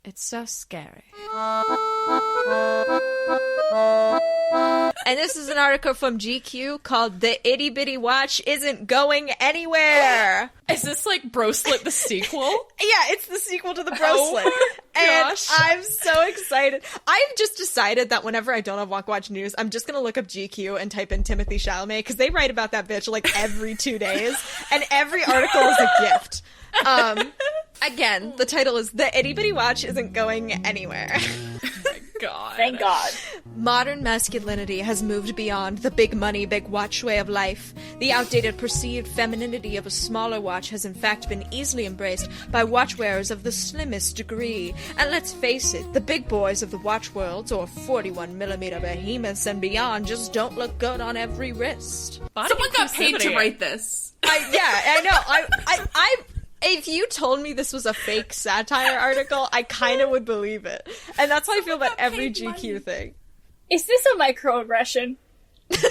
It's so scary. And this is an article from GQ called The Itty Bitty Watch Isn't Going Anywhere. Is this like Brocelet the sequel? Yeah, it's the sequel to the Brocelet. Oh and I'm so excited. I've just decided that whenever I don't have Wonka Watch news, I'm just going to look up GQ and type in Timothe Chalamet because they write about that bitch like every 2 days. And every article is a gift. Again, the title is The Itty Bitty Watch Isn't Going Anywhere. God. Thank God. Modern masculinity has moved beyond the big money, big watch way of life. The outdated perceived femininity of a smaller watch has in fact been easily embraced by watch wearers of the slimmest degree. And let's face it, the big boys of the watch world, or 41mm behemoths and beyond, just don't look good on every wrist. Someone got paid to write this. I know. If you told me this was a fake satire article, I kind of would believe it. And that's how I feel about every GQ thing. Is this a microaggression? Because,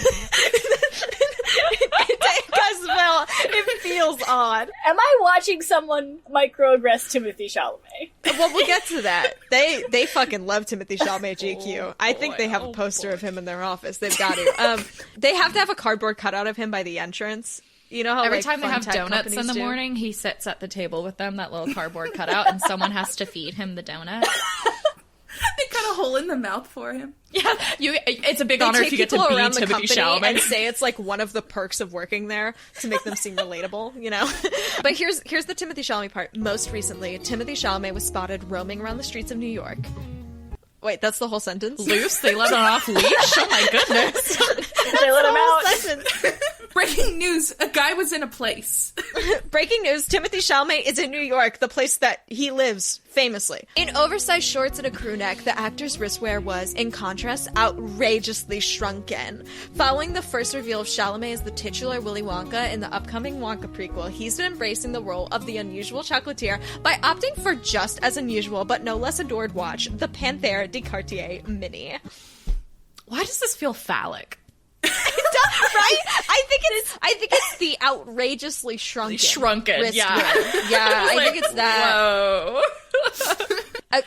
well, it feels odd. Am I watching someone microaggress Timothe Chalamet? Well, we'll get to that. They fucking love Timothe Chalamet GQ. I think they have a poster of him in their office. They've got to. They have to have a cardboard cutout of him by the entrance. You know how every time they have fun tech donuts in the do? morning, he sits at the table with them, that little cardboard cutout, and someone has to feed him the donut. They cut a hole in the mouth for him. Yeah, it's a big honor if you get to be Timothe Chalamet and say it's like one of the perks of working there to make them seem relatable, you know? But here's the Timothe Chalamet part. Most recently, Timothe Chalamet was spotted roaming around the streets of New York. Wait, that's the whole sentence? Loose? They let him off leash? Oh my goodness. They let him out. Breaking news, a guy was in a place. Breaking news, Timothe Chalamet is in New York, the place that he lives, famously. In oversized shorts and a crew neck, the actor's wristwear was, in contrast, outrageously shrunken. Following the first reveal of Chalamet as the titular Willy Wonka in the upcoming Wonka prequel, he's been embracing the role of the unusual chocolatier by opting for just as unusual but no less adored watch, the Panthère de Cartier Mini. Why does this feel phallic? Right? I think it's the outrageously shrunken. Yeah. Yeah, I think it's that. Whoa.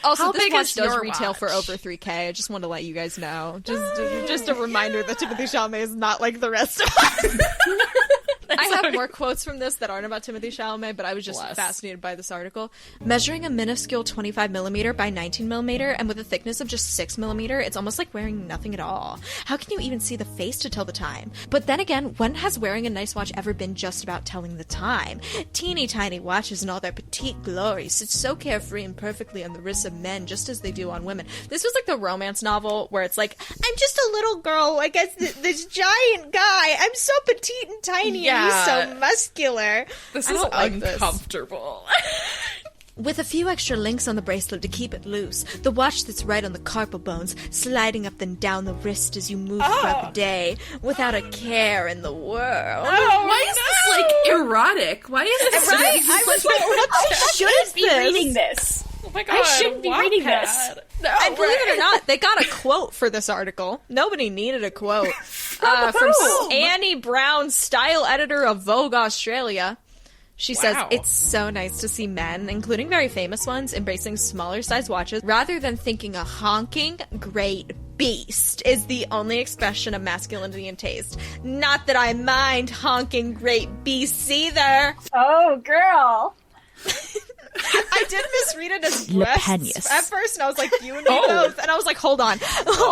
Also, How this big watch is does your retail watch? for over $3,000. I just want to let you guys know. Just a reminder that Timothe Chalamet is not like the rest of us. I have more quotes from this that aren't about Timothe Chalamet, but I was just fascinated by this article. Measuring a minuscule 25mm by 19mm and with a thickness of just 6mm, it's almost like wearing nothing at all. How can you even see the face to tell the time? But then again, when has wearing a nice watch ever been just about telling the time? Teeny tiny watches in all their petite glory sit so carefree and perfectly on the wrists of men just as they do on women. This was like the romance novel where it's like, I'm just a little girl against this giant guy. I'm so petite and tiny and he's so muscular. This I is don't like uncomfortable. With a few extra links on the bracelet to keep it loose, the watch sits right on the carpal bones, sliding up and down the wrist as you move throughout the day, without a care in the world. Why is this, like, erotic? Why is this... Right? I was like, I shouldn't be reading this. Oh my god, I shouldn't be reading this. And believe it or not, they got a quote for this article. Nobody needed a quote. From Annie Brown, style editor of Vogue Australia. She says, it's so nice to see men, including very famous ones, embracing smaller size watches rather than thinking a honking great beast is the only expression of masculinity and taste. Not that I mind honking great beasts either. Oh, girl. I did misread it as breasts Lepenius. at first, and I was like, you and me both. And I was like, hold on. Whoa.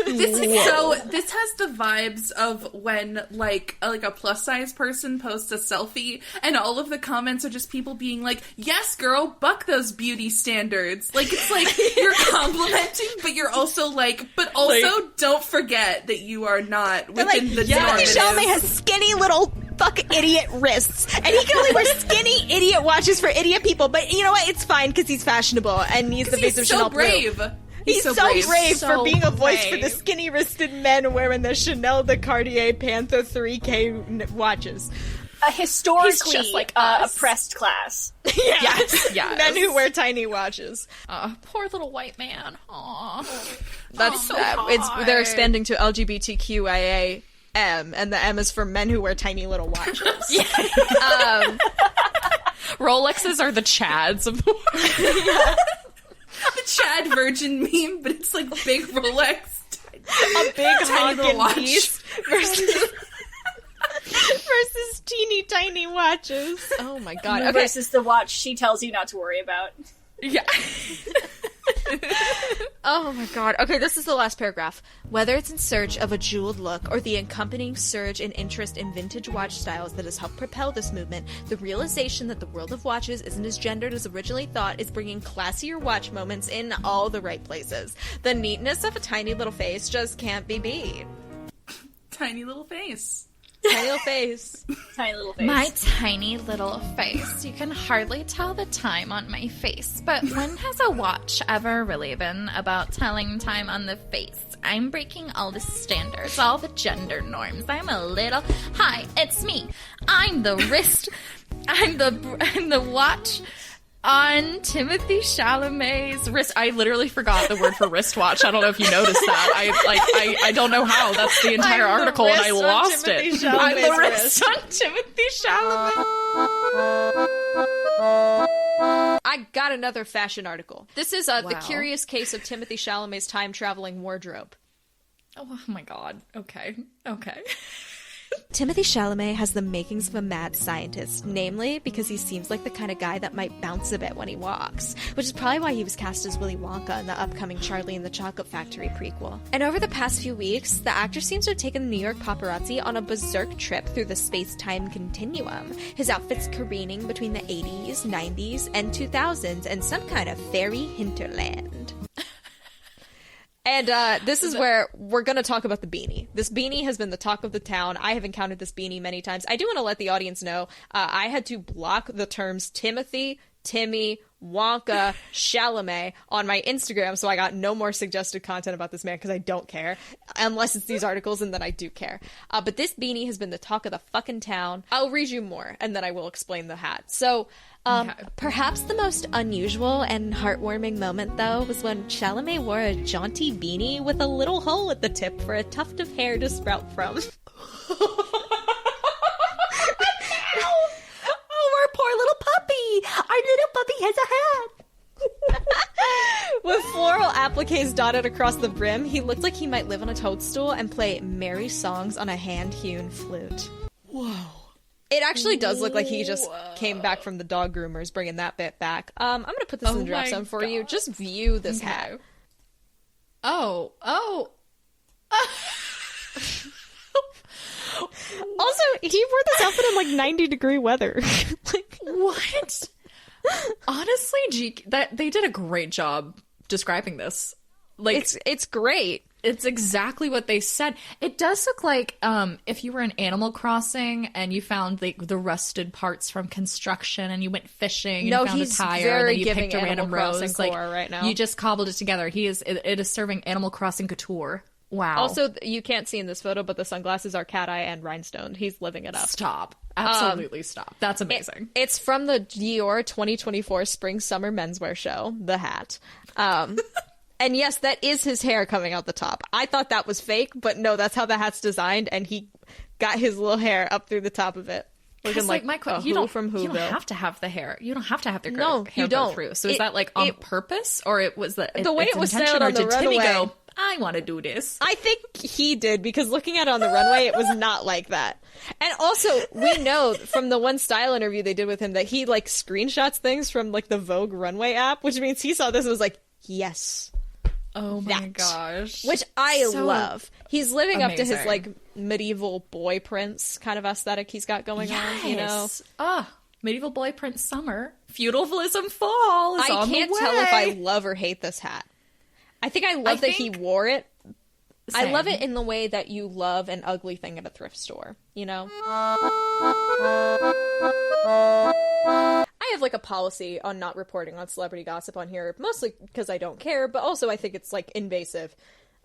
This has the vibes of when like a plus size person posts a selfie and all of the comments are just people being like, yes girl, buck those beauty standards. Like, it's like you're complimenting, but you're also like, but also don't forget that you are not within the normative. Chalamet has skinny little fuck idiot wrists, and he can only wear skinny idiot watches for idiot people, but you know what, it's fine because he's fashionable and he's the face of Chanel brave. He's so brave for being a voice for the skinny wristed men wearing the Chanel, the Cartier Panther 3K watches. A historically just like oppressed class. Yes. Men who wear tiny watches. Poor little white man. Aww. That's so they're expanding to LGBTQIA. And the M is for men who wear tiny little watches. Rolexes are the Chads of the world. The Chad Virgin meme, but it's like big Rolex. A big honking watch piece versus teeny tiny watches. Oh my god. Okay. Versus the watch she tells you not to worry about. Yeah. Oh my god. Okay, this is the last paragraph. Whether it's in search of a jeweled look or the accompanying surge in interest in vintage watch styles that has helped propel this movement, the realization that the world of watches isn't as gendered as originally thought is bringing classier watch moments in all the right places. The neatness of a tiny little face just can't be beat. Tiny little face. Tiny little face. Tiny little face. My tiny little face. You can hardly tell the time on my face. But when has a watch ever really been about telling time on the face? I'm breaking all the standards, all the gender norms. I'm a little... Hi, it's me. I'm the wrist... I'm the watch... on Timothe Chalamet's wrist. I literally forgot the word for wristwatch. I don't know if you noticed that. I don't know how. That's the entire article, and I lost it. I'm the wrist on Timothe Chalamet. I got another fashion article. This is the curious case of Timothe Chalamet's time-traveling wardrobe. Oh my god. Okay. Timothe Chalamet has the makings of a mad scientist, namely because he seems like the kind of guy that might bounce a bit when he walks, which is probably why he was cast as Willy Wonka in the upcoming Charlie and the Chocolate Factory prequel. And over the past few weeks, the actor seems to have taken the New York paparazzi on a berserk trip through the space-time continuum, his outfits careening between the 80s, 90s, and 2000s and some kind of fairy hinterland. And this is where we're going to talk about the beanie. This beanie has been the talk of the town. I have encountered this beanie many times. I do want to let the audience know I had to block the terms Timothy, Timmy, Wonka, Chalamet on my Instagram, so I got no more suggested content about this man because I don't care. Unless it's these articles, and then I do care. But this beanie has been the talk of the fucking town. I'll read you more, and then I will explain the hat. So... perhaps the most unusual and heartwarming moment, though, was when Chalamet wore a jaunty beanie with a little hole at the tip for a tuft of hair to sprout from. Oh, our poor little puppy! Our little puppy has a hat! With floral appliques dotted across the brim, he looked like he might live on a toadstool and play merry songs on a hand-hewn flute. Whoa. It actually does look like he just came back from the dog groomers, bringing that bit back. I'm going to put this in the drop zone for you. Just view this hat. Oh. Also, he wore this outfit in like 90-degree weather. Like, what? Honestly, they did a great job describing this. Like, it's great. It's exactly what they said. It does look like if you were in Animal Crossing and you found the rusted parts from construction and you went fishing and you found a tire and then you picked a random rose. Like, right now. You just cobbled it together. It is serving Animal Crossing couture. Wow. Also, you can't see in this photo, but the sunglasses are cat eye and rhinestone. He's living it up. Stop. Absolutely stop. That's amazing. It's from the Dior 2024 Spring-Summer Menswear Show, the hat. And yes, that is his hair coming out the top. I thought that was fake, but no, that's how the hat's designed, and he got his little hair up through the top of it. Looking like you don't have to have the hair. You don't have to have the hair go through. So is that like on purpose, or it was the way it was sailed on the runway? Timmy go, I want to do this. I think he did, because looking at it on the runway, it was not like that. And also, we know from the one style interview they did with him that he like screenshots things from like the Vogue runway app, which means he saw this and was like, yes. Oh my gosh. Which I love. He's living up to his like medieval boy prince kind of aesthetic he's got going on, you know? Medieval boy prince summer. Feudalism fall is on the way. I can't tell if I love or hate this hat. I think I love that he wore it. Same. I love it in the way that you love an ugly thing at a thrift store, you know? I have like a policy on not reporting on celebrity gossip on here, mostly because I don't care, but also I think it's like invasive.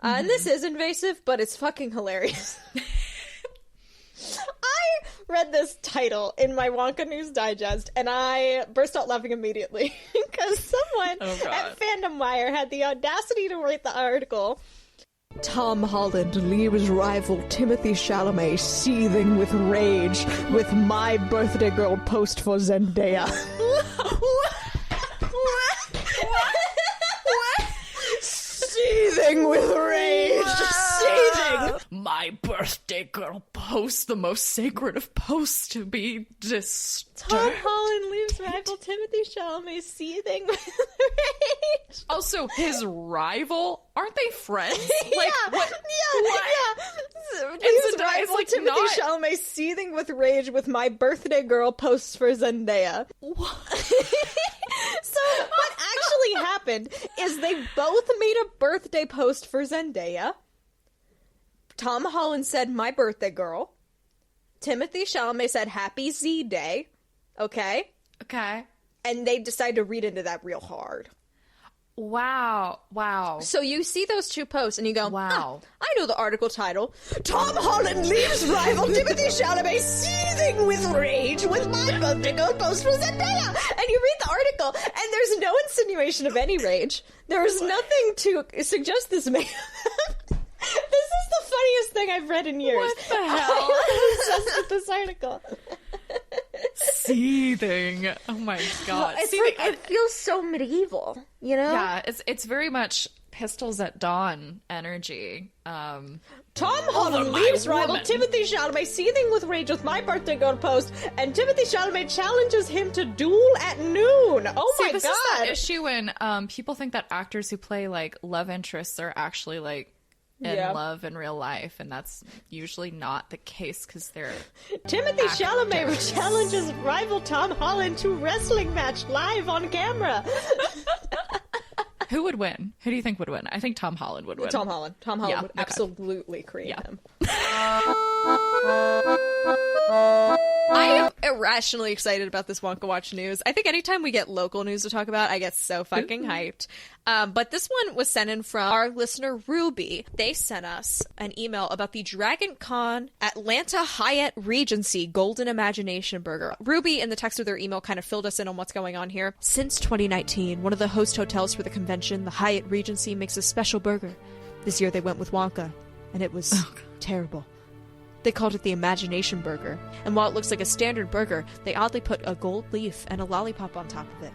And this is invasive, but it's fucking hilarious. I read this title in my Wonka News Digest, and I burst out laughing immediately because someone at Fandom Wire had the audacity to write the article. Tom Holland leaves rival Timothee Chalamet seething with rage with my birthday girl post for Zendaya. What? Seething with rage. Seething. My my birthday girl post, the most sacred of posts, to be disturbed. Tom Holland leaves rival Timothe Chalamet seething with rage. Also, his rival? Aren't they friends? Like, what? Yeah. Leaves rival like, Timothe Chalamet seething with rage with my birthday girl posts for Zendaya. So what actually happened is they both made a birthday post for Zendaya. Tom Holland said, my birthday girl. Timothe Chalamet said, happy Z Day. Okay? Okay. And they decided to read into that real hard. Wow. So you see those two posts and you go, wow. I know the article title. Tom Holland leaves rival Timothe Chalamet seething with rage with my birthday girl post for Zendaya. And you read the article and there's no insinuation of any rage. There's nothing to suggest this man. This is the funniest thing I've read in years. What the hell? I'm obsessed with this article. Seething. Oh my god. It's like, it feels so medieval, you know? Yeah, it's very much Pistols at Dawn energy. Tom Holland leaves rival Timothe Chalamet seething with rage with my birthday girl post, and Timothe Chalamet challenges him to duel at noon. Oh my god. This is that issue when people think that actors who play like love interests are actually like in love in real life, and that's usually not the case because they're Timothe Chalamet challenges rival Tom Holland to wrestling match live on camera. Who would win? Who do you think would win? I think Tom Holland would win. Tom Holland would absolutely create him. I am irrationally excited about this Wonka Watch news. I think anytime we get local news to talk about, I get so fucking hyped. But this one was sent in from our listener, Ruby. They sent us an email about the Dragoncon Atlanta Hyatt Regency Golden Imagination Burger. Ruby, in the text of their email, kind of filled us in on what's going on here. Since 2019, one of the host hotels for the convention, the Hyatt Regency, makes a special burger. This year they went with Wonka, and it was terrible. They called it the Imagination Burger, and while it looks like a standard burger, they oddly put a gold leaf and a lollipop on top of it.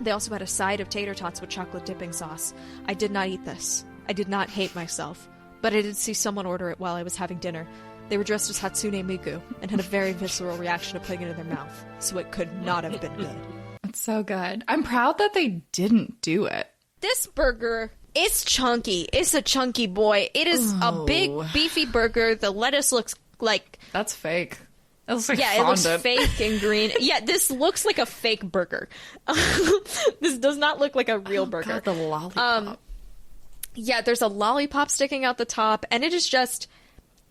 They also had a side of tater tots with chocolate dipping sauce. I did not eat this. I did not hate myself, but I did see someone order it while I was having dinner. They were dressed as Hatsune Miku and had a very visceral reaction to putting it in their mouth, so it could not have been good. It's so good. I'm proud that they didn't do it. This burger... It's chunky. It's a chunky boy. It is a big, beefy burger. The lettuce looks like... That's fake. It looks like it looks fake and green. Yeah, this looks like a fake burger. This does not look like a real burger. God, the lollipop. Yeah, there's a lollipop sticking out the top, and it is just...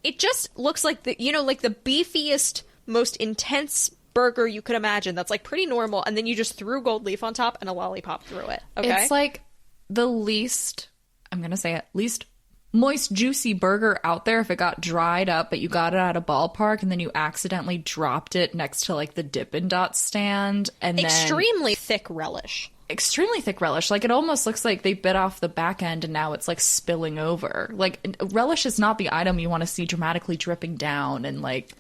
It just looks like the beefiest, most intense burger you could imagine. That's like pretty normal, and then you just threw gold leaf on top and a lollipop through it. Okay? It's like... the least, I'm going to say it, least moist, juicy burger out there if it got dried up, but you got it at a ballpark and then you accidentally dropped it next to like the Dippin' Dots stand. And extremely thick relish. Extremely thick relish. Like it almost looks like they bit off the back end and now it's like spilling over. Like relish is not the item you want to see dramatically dripping down and like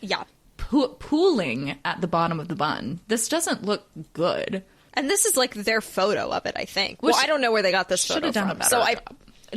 pooling at the bottom of the bun. This doesn't look good. And this is like their photo of it, I think. Well, I don't know where they got this photo from. So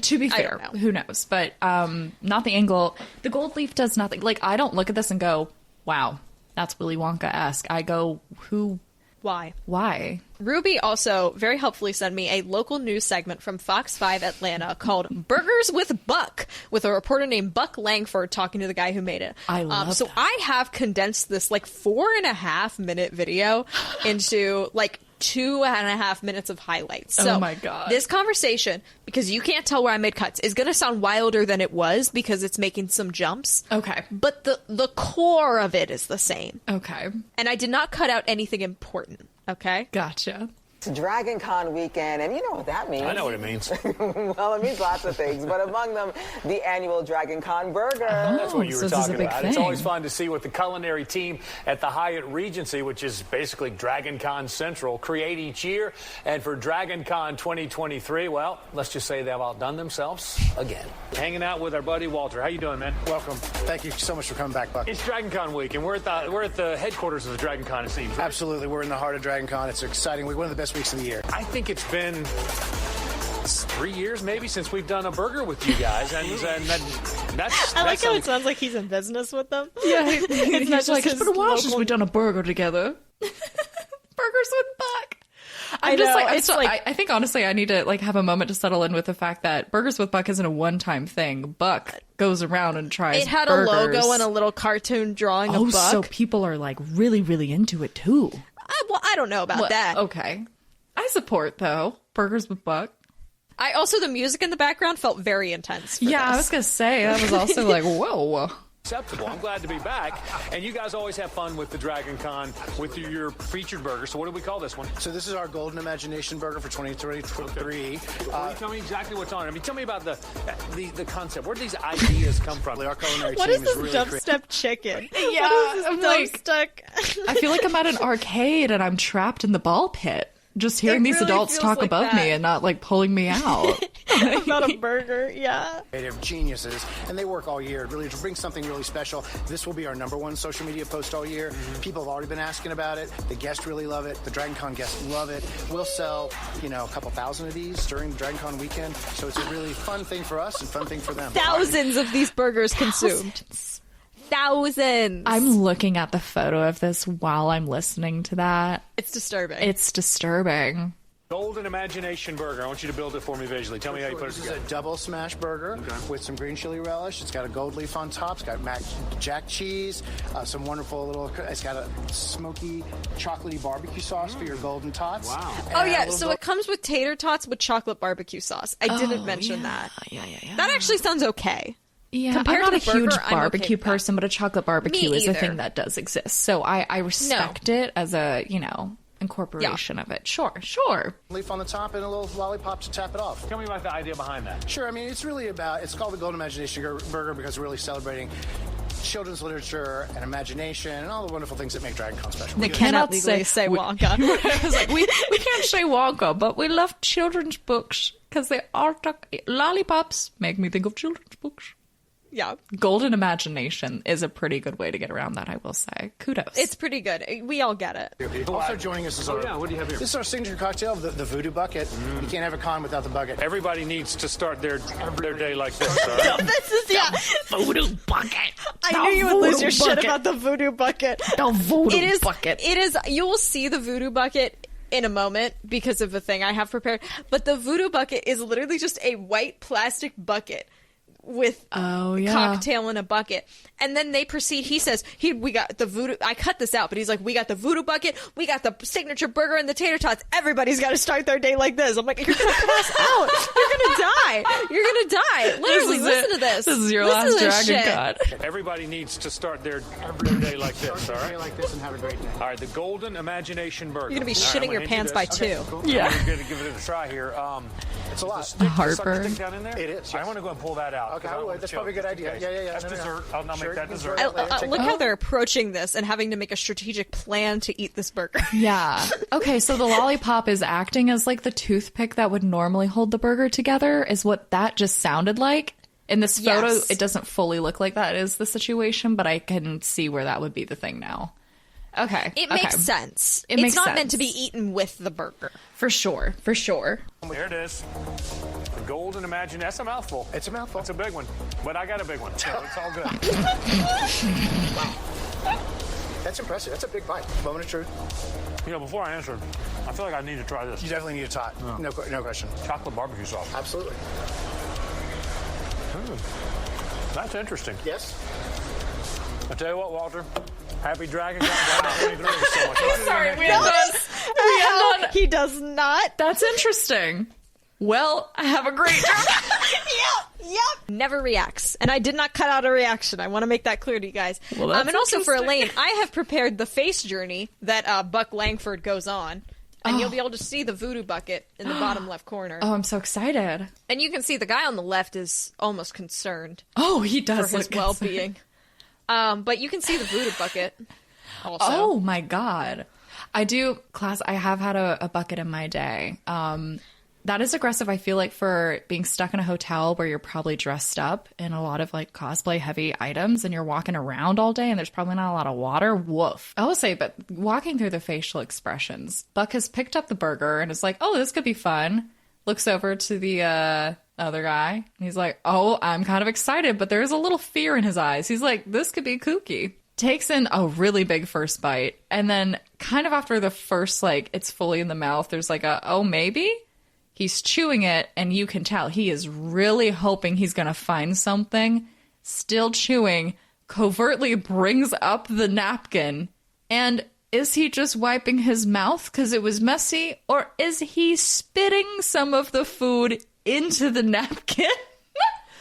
to be fair, who knows? But not the angle. The gold leaf does nothing. Like I don't look at this and go, "Wow, that's Willy Wonka-esque." I go, "Who? Why? Why?" Ruby also very helpfully sent me a local news segment from Fox 5 Atlanta called "Burgers with Buck," with a reporter named Buck Langford talking to the guy who made it. I love so that. I have condensed this like 4.5 minute video into like 2.5 minutes of highlights. So oh my god. This conversation, because you can't tell where I made cuts, is going to sound wilder than it was because it's making some jumps. Okay. But the core of it is the same. Okay. And I did not cut out anything important. Okay? Gotcha. It's Dragoncon weekend, and you know what that means. I know what it means. Well, it means lots of things, but among them, the annual Dragoncon burger. That's what you were talking about. Thing. It's always fun to see what the culinary team at the Hyatt Regency, which is basically Dragoncon Central, create each year. And for Dragoncon 2023, well, let's just say they've outdone themselves again. Hanging out with our buddy Walter. How you doing, man? Welcome. Thank you so much for coming back, Buck. It's Dragoncon week, and we're at the headquarters of the Dragoncon, it seems. Right? Absolutely. We're in the heart of Dragoncon. It's an exciting week, one of the best weeks of the year. I think it's been 3 years maybe since we've done a burger with you guys, and that's. I like how it sounds like he's in business with them. Yeah, it's not he's like, just it's been a while since we've done a burger together. Burgers with Buck. I think honestly I need to like have a moment to settle in with the fact that Burgers with Buck isn't a one-time thing. Buck goes around and tries It had burgers. a logo and a little cartoon drawing of Buck. So people are like really, really into it too. Well, I don't know about that. Okay. I support though. Burgers with Buck. The music in the background felt very intense. I was gonna say that was also like whoa. Acceptable. I'm glad to be back. And you guys always have fun with the Dragoncon with your featured burger. So what do we call this one? So this is our Golden Imagination Burger for 2023. Tell me exactly what's on it. I mean, tell me about the concept. Where do these ideas come from? Our culinary What team is this really dubstep chicken? Yeah, what is I'm this dubstep? I feel like I'm at an arcade and I'm trapped in the ball pit. Just hearing these really adults feels talk like above that. me and not like pulling me out. About a burger, yeah. Creative geniuses, and they work all year really to bring something really special. This will be our #1 social media post all year. People have already been asking about it. The guests really love it. The Dragoncon guests love it. We'll sell, a couple thousand of these during the Dragoncon weekend. So it's a really fun thing for us and fun thing for them. Thousands of these burgers consumed. Thousands. I'm looking at the photo of this while I'm listening to that. It's disturbing. It's disturbing. Golden Imagination Burger. I want you to build it for me visually. Tell me how you put it together. This is a double smash burger with some green chili relish. It's got a gold leaf on top. It's got jack cheese, some wonderful it's got a smoky, chocolatey barbecue sauce for your golden tots. Wow. Oh, yeah. So it comes with tater tots with chocolate barbecue sauce. I didn't mention that. Yeah. That actually sounds okay. Yeah, Compared I'm not to a the huge burger, I'm okay barbecue with that. person, but a chocolate barbecue Me is a either. thing that does exist. So I respect it as a, incorporation of it. Sure. leaf on the top and a little lollipop to tap it off. Tell me about the idea behind that. Sure, I mean, it's called the Golden Imagination Burger because we're really celebrating children's literature and imagination and all the wonderful things that make Dragoncon special. They We cannot legally say Wonka. I was like, we can't say Wonka, but we love children's books because they are lollipops make me think of children's books. Yeah. Golden Imagination is a pretty good way to get around that, I will say. Kudos. It's pretty good. We all get it. Also joining us is what do you have here? This is our signature cocktail, the Voodoo Bucket. You can't have a con without the bucket. Everybody needs to start their day like this, all right? This is, Voodoo Bucket. I knew you would lose your shit about the Voodoo Bucket. The Voodoo Bucket. It is. You will see the Voodoo Bucket in a moment because of the thing I have prepared. But the Voodoo Bucket is literally just a white plastic bucket with cocktail in a bucket. And then they proceed. He says, we got the voodoo. I cut this out, but he's like, we got the voodoo bucket. We got the signature burger and the tater tots. Everybody's got to start their day like this. I'm like, you're going to pass out. You're going to die. You're going to die. Literally, listen to this. This is your Listen last to this Dragoncon. Everybody needs to start their day like this, all right? Like this and have a great day. All right, the Golden Imagination Burger. You're going to be All right, shitting I'm your gonna pants hand by you this. two. Cool. Yeah. I'm going to give it a try here. It's a lot. Heartburn. Stick down in there? It is, I yes. want to go and pull that out. Okay, I don't want that's to probably a good choke, idea. just in case. Yeah. That's No. dessert. I'll make Sure, that you can dessert. throw it later. Look how they're approaching this and having to make a strategic plan to eat this burger. Yeah. Okay, so the lollipop is acting as like the toothpick that would normally hold the burger together, is what that just sounded like. In this photo, Yes. it doesn't fully look like that is the situation, but I can see where that would be the thing now. Okay. It makes sense. It It's makes not sense. meant to be eaten with the burger. For sure. There it is. The Golden Imagination. That's a mouthful. It's a mouthful. That's a big one. But I got a big one, so it's all good. That's impressive. That's a big bite. Moment of truth. Before I answer, I feel like I need to try this. You definitely need a tot. No question. Chocolate barbecue sauce. Absolutely. That's interesting. Yes. I tell you what, Walter. Happy Dragon Con 2023 so much. Sorry, He does not. That's interesting. Well, have a great Yep. Never reacts. And I did not cut out a reaction. I want to make that clear to you guys. Well, that's and also for interesting. Elaine, I have prepared the face journey that Buck Langford goes on. And you'll be able to see the voodoo bucket in the bottom left corner. Oh, I'm so excited. And you can see the guy on the left is almost concerned Oh, he does for his look well-being. But you can see the voodoo bucket also. Oh my god. I have had a bucket in my day. That is aggressive, I feel like, for being stuck in a hotel where you're probably dressed up in a lot of like cosplay heavy items and you're walking around all day and there's probably not a lot of water. Woof. I will say, but walking through the facial expressions, Buck has picked up the burger and is like, oh, this could be fun. looks over to the other guy. And he's like, oh, I'm kind of excited, but there's a little fear in his eyes. He's like, this could be kooky. Takes in a really big first bite. And then kind of after the first, like, it's fully in the mouth, there's like a, oh, maybe? He's chewing it, and you can tell he is really hoping he's going to find something. Still chewing, covertly brings up the napkin. And is he just wiping his mouth because it was messy? Or is he spitting some of the food into the napkin?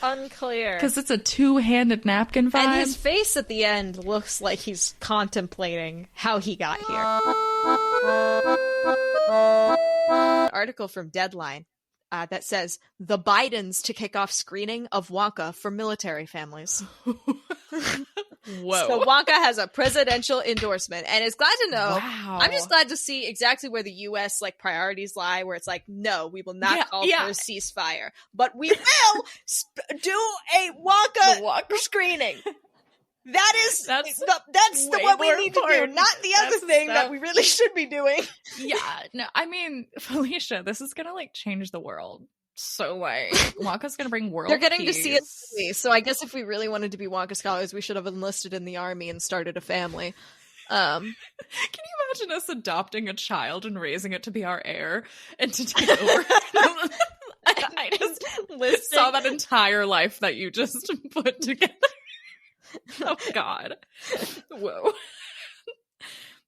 Unclear. Because it's a two-handed napkin vibe. And his face at the end looks like he's contemplating how he got here. Article from Deadline that says, the Bidens to kick off screening of Wonka for military families. Whoa. So Wonka has a presidential endorsement, and it's glad to know. Wow. I'm just glad to see exactly where the U.S. like priorities lie, where it's like, no, we will not call for a ceasefire, but we will do a Wonka screening. That's what we need to do, not the other thing that we really should be doing. Yeah, no, I mean, Felicia, this is gonna like change the world. So like, Wonka's gonna bring world. They're getting peace. to see it movie, so I guess if we really wanted to be Wonka scholars, we should have enlisted in the army and started a family. Can you imagine us adopting a child and raising it to be our heir and to take over? I just saw that entire life that you just put together. Oh God. Whoa.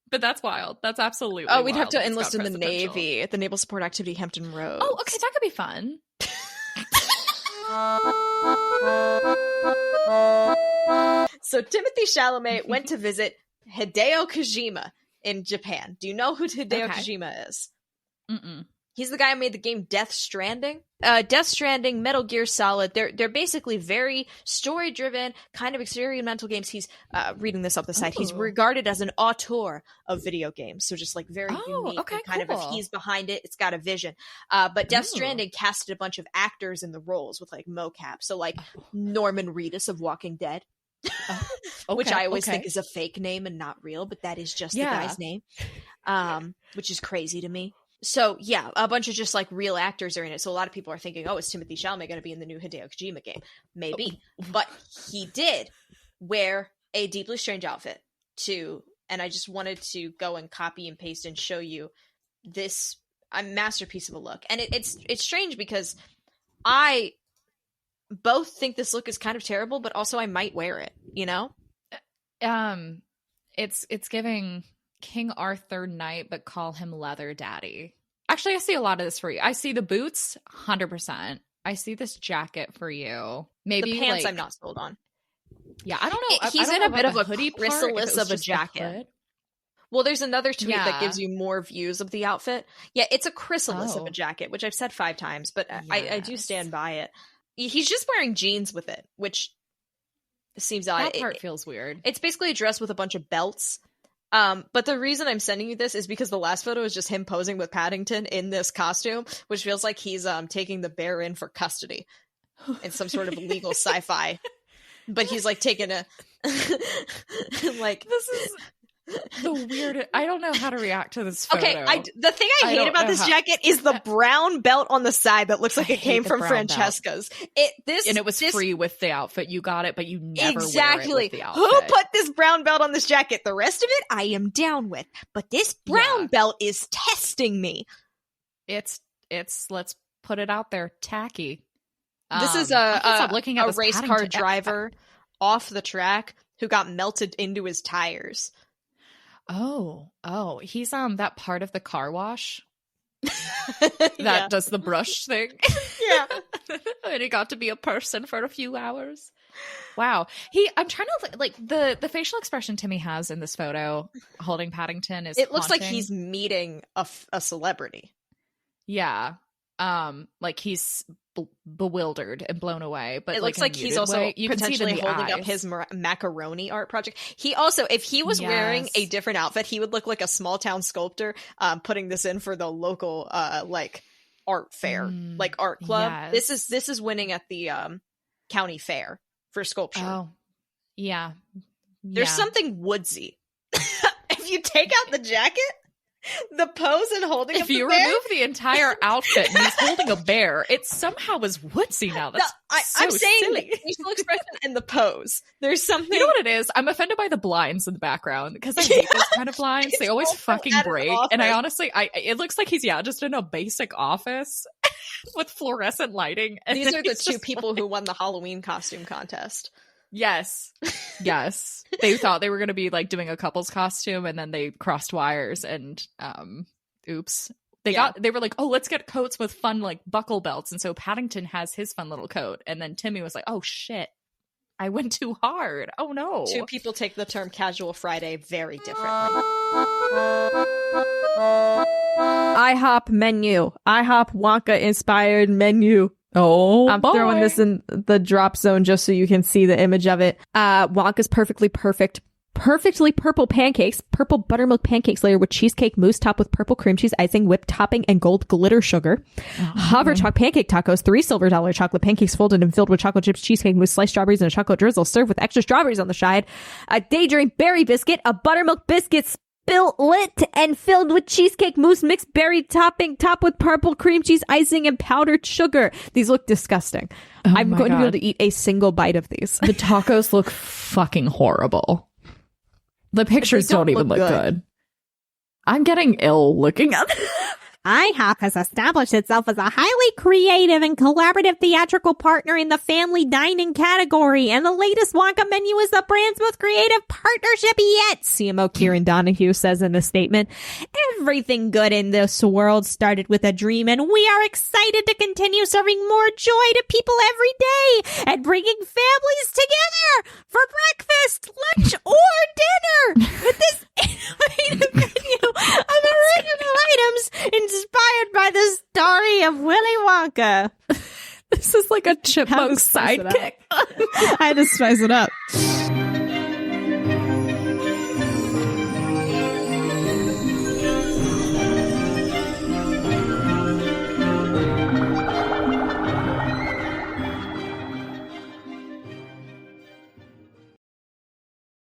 But that's wild. That's absolutely wild. We'd have to enlist in the Navy at the Naval Support Activity Hampton Roads. Oh, okay, that could be fun. So Timothe Chalamet went to visit Hideo Kojima in Japan. Do you know who Hideo Kojima is? Mm-mm. He's the guy who made the game Death Stranding. Death Stranding, Metal Gear Solid, they're basically very story-driven, kind of experimental games. He's, reading this off the site, he's regarded as an auteur of video games. So just like very unique, okay, kind of if he's behind it, it's got a vision. But Death Stranding casted a bunch of actors in the roles with like mocap. So like Norman Reedus of Walking Dead. Which I always think is a fake name and not real, but that is just the guy's name. Which is crazy to me. So yeah, a bunch of just like real actors are in it. So a lot of people are thinking, oh, is Timothe Chalamet going to be in the new Hideo Kojima game? Maybe. But he did wear a deeply strange outfit too. And I just wanted to go and copy and paste and show you this masterpiece of a look. And it's strange because I both think this look is kind of terrible, but also I might wear it, you know? It's giving King Arthur Knight, but call him Leather Daddy. Actually, I see a lot of this for you. I see the boots, 100%. I see this jacket for you. Maybe the pants like, I'm not sold on. Yeah, I don't know. He's in a bit of a chrysalis of a jacket. Well, there's another tweet that gives you more views of the outfit. Yeah, it's a chrysalis of a jacket, which I've said 5 times, but I do stand by it. He's just wearing jeans with it, which seems odd. That part feels weird. It's basically a dress with a bunch of belts. But the reason I'm sending you this is because the last photo is just him posing with Paddington in this costume, which feels like he's taking the bear in for custody in some sort of legal sci-fi. But he's like taking a like this is the weird. I don't know how to react to this photo. Okay, the thing I hate about this jacket is the brown belt on the side that looks like it came from Francesca's. It was free with the outfit. You got it, but you never wear it with the outfit. Who put this brown belt on this jacket? The rest of it I am down with, but this brown belt is testing me. It's let's put it out there, tacky. This is a race car driver off the track who got melted into his tires. Oh, he's that part of the car wash that does the brush thing. Yeah. And he got to be a person for a few hours. Wow. I'm trying to like the facial expression Timmy has in this photo holding Paddington is it looks haunting. like he's meeting a celebrity. Yeah. Like he's bewildered and blown away, but it looks like he's also potentially holding up his macaroni art project. He also, if he was wearing a different outfit, he would look like a small town sculptor putting this in for the local like art fair, like art club. This is winning at the county fair for sculpture. Oh yeah, there's something woodsy. If you take out the jacket, The pose and holding if you remove the entire outfit and he's holding a bear, it somehow is woodsy now. That's I'm saying silly. the facial expression and the pose. There's something. You know what it is? I'm offended by the blinds in the background because I hate those kind of blinds. They always fucking break. And I honestly, it looks like he's just in a basic office with fluorescent lighting. And these are the two people who won the Halloween costume contest. Yes. They thought they were going to be like doing a couple's costume, and then they crossed wires and oops. They were like, oh, let's get coats with fun like buckle belts. And so Paddington has his fun little coat. And then Timmy was like, oh shit, I went too hard. Oh no. Two people take the term Casual Friday very differently. IHOP menu. IHOP Wonka inspired menu. Oh, I'm throwing this in the drop zone just so you can see the image of it. Wonka's perfectly purple pancakes, purple buttermilk pancakes layered with cheesecake mousse topped with purple cream cheese icing, whipped topping, and gold glitter sugar. Hover chalk pancake tacos, 3 silver dollar chocolate pancakes folded and filled with chocolate chips, cheesecake mousse, sliced strawberries, and a chocolate drizzle served with extra strawberries on the side. A daydream berry biscuit, a buttermilk biscuit lit and filled with cheesecake mousse, mixed berry topping, topped with purple cream cheese icing and powdered sugar. These look disgusting. I'm going to be able to eat a single bite of these. The tacos look fucking horrible. The pictures don't even look good. I'm getting ill looking at them. IHOP has established itself as a highly creative and collaborative theatrical partner in the family dining category, and the latest Wonka menu is the brand's most creative partnership yet, CMO Kieran Donahue says in a statement. Everything good in this world started with a dream, and we are excited to continue serving more joy to people every day and bringing families together for breakfast, lunch, or dinner with this innovative menu of original items inspired by the story of Willy Wonka. This is like a chipmunk sidekick. I had to spice it up.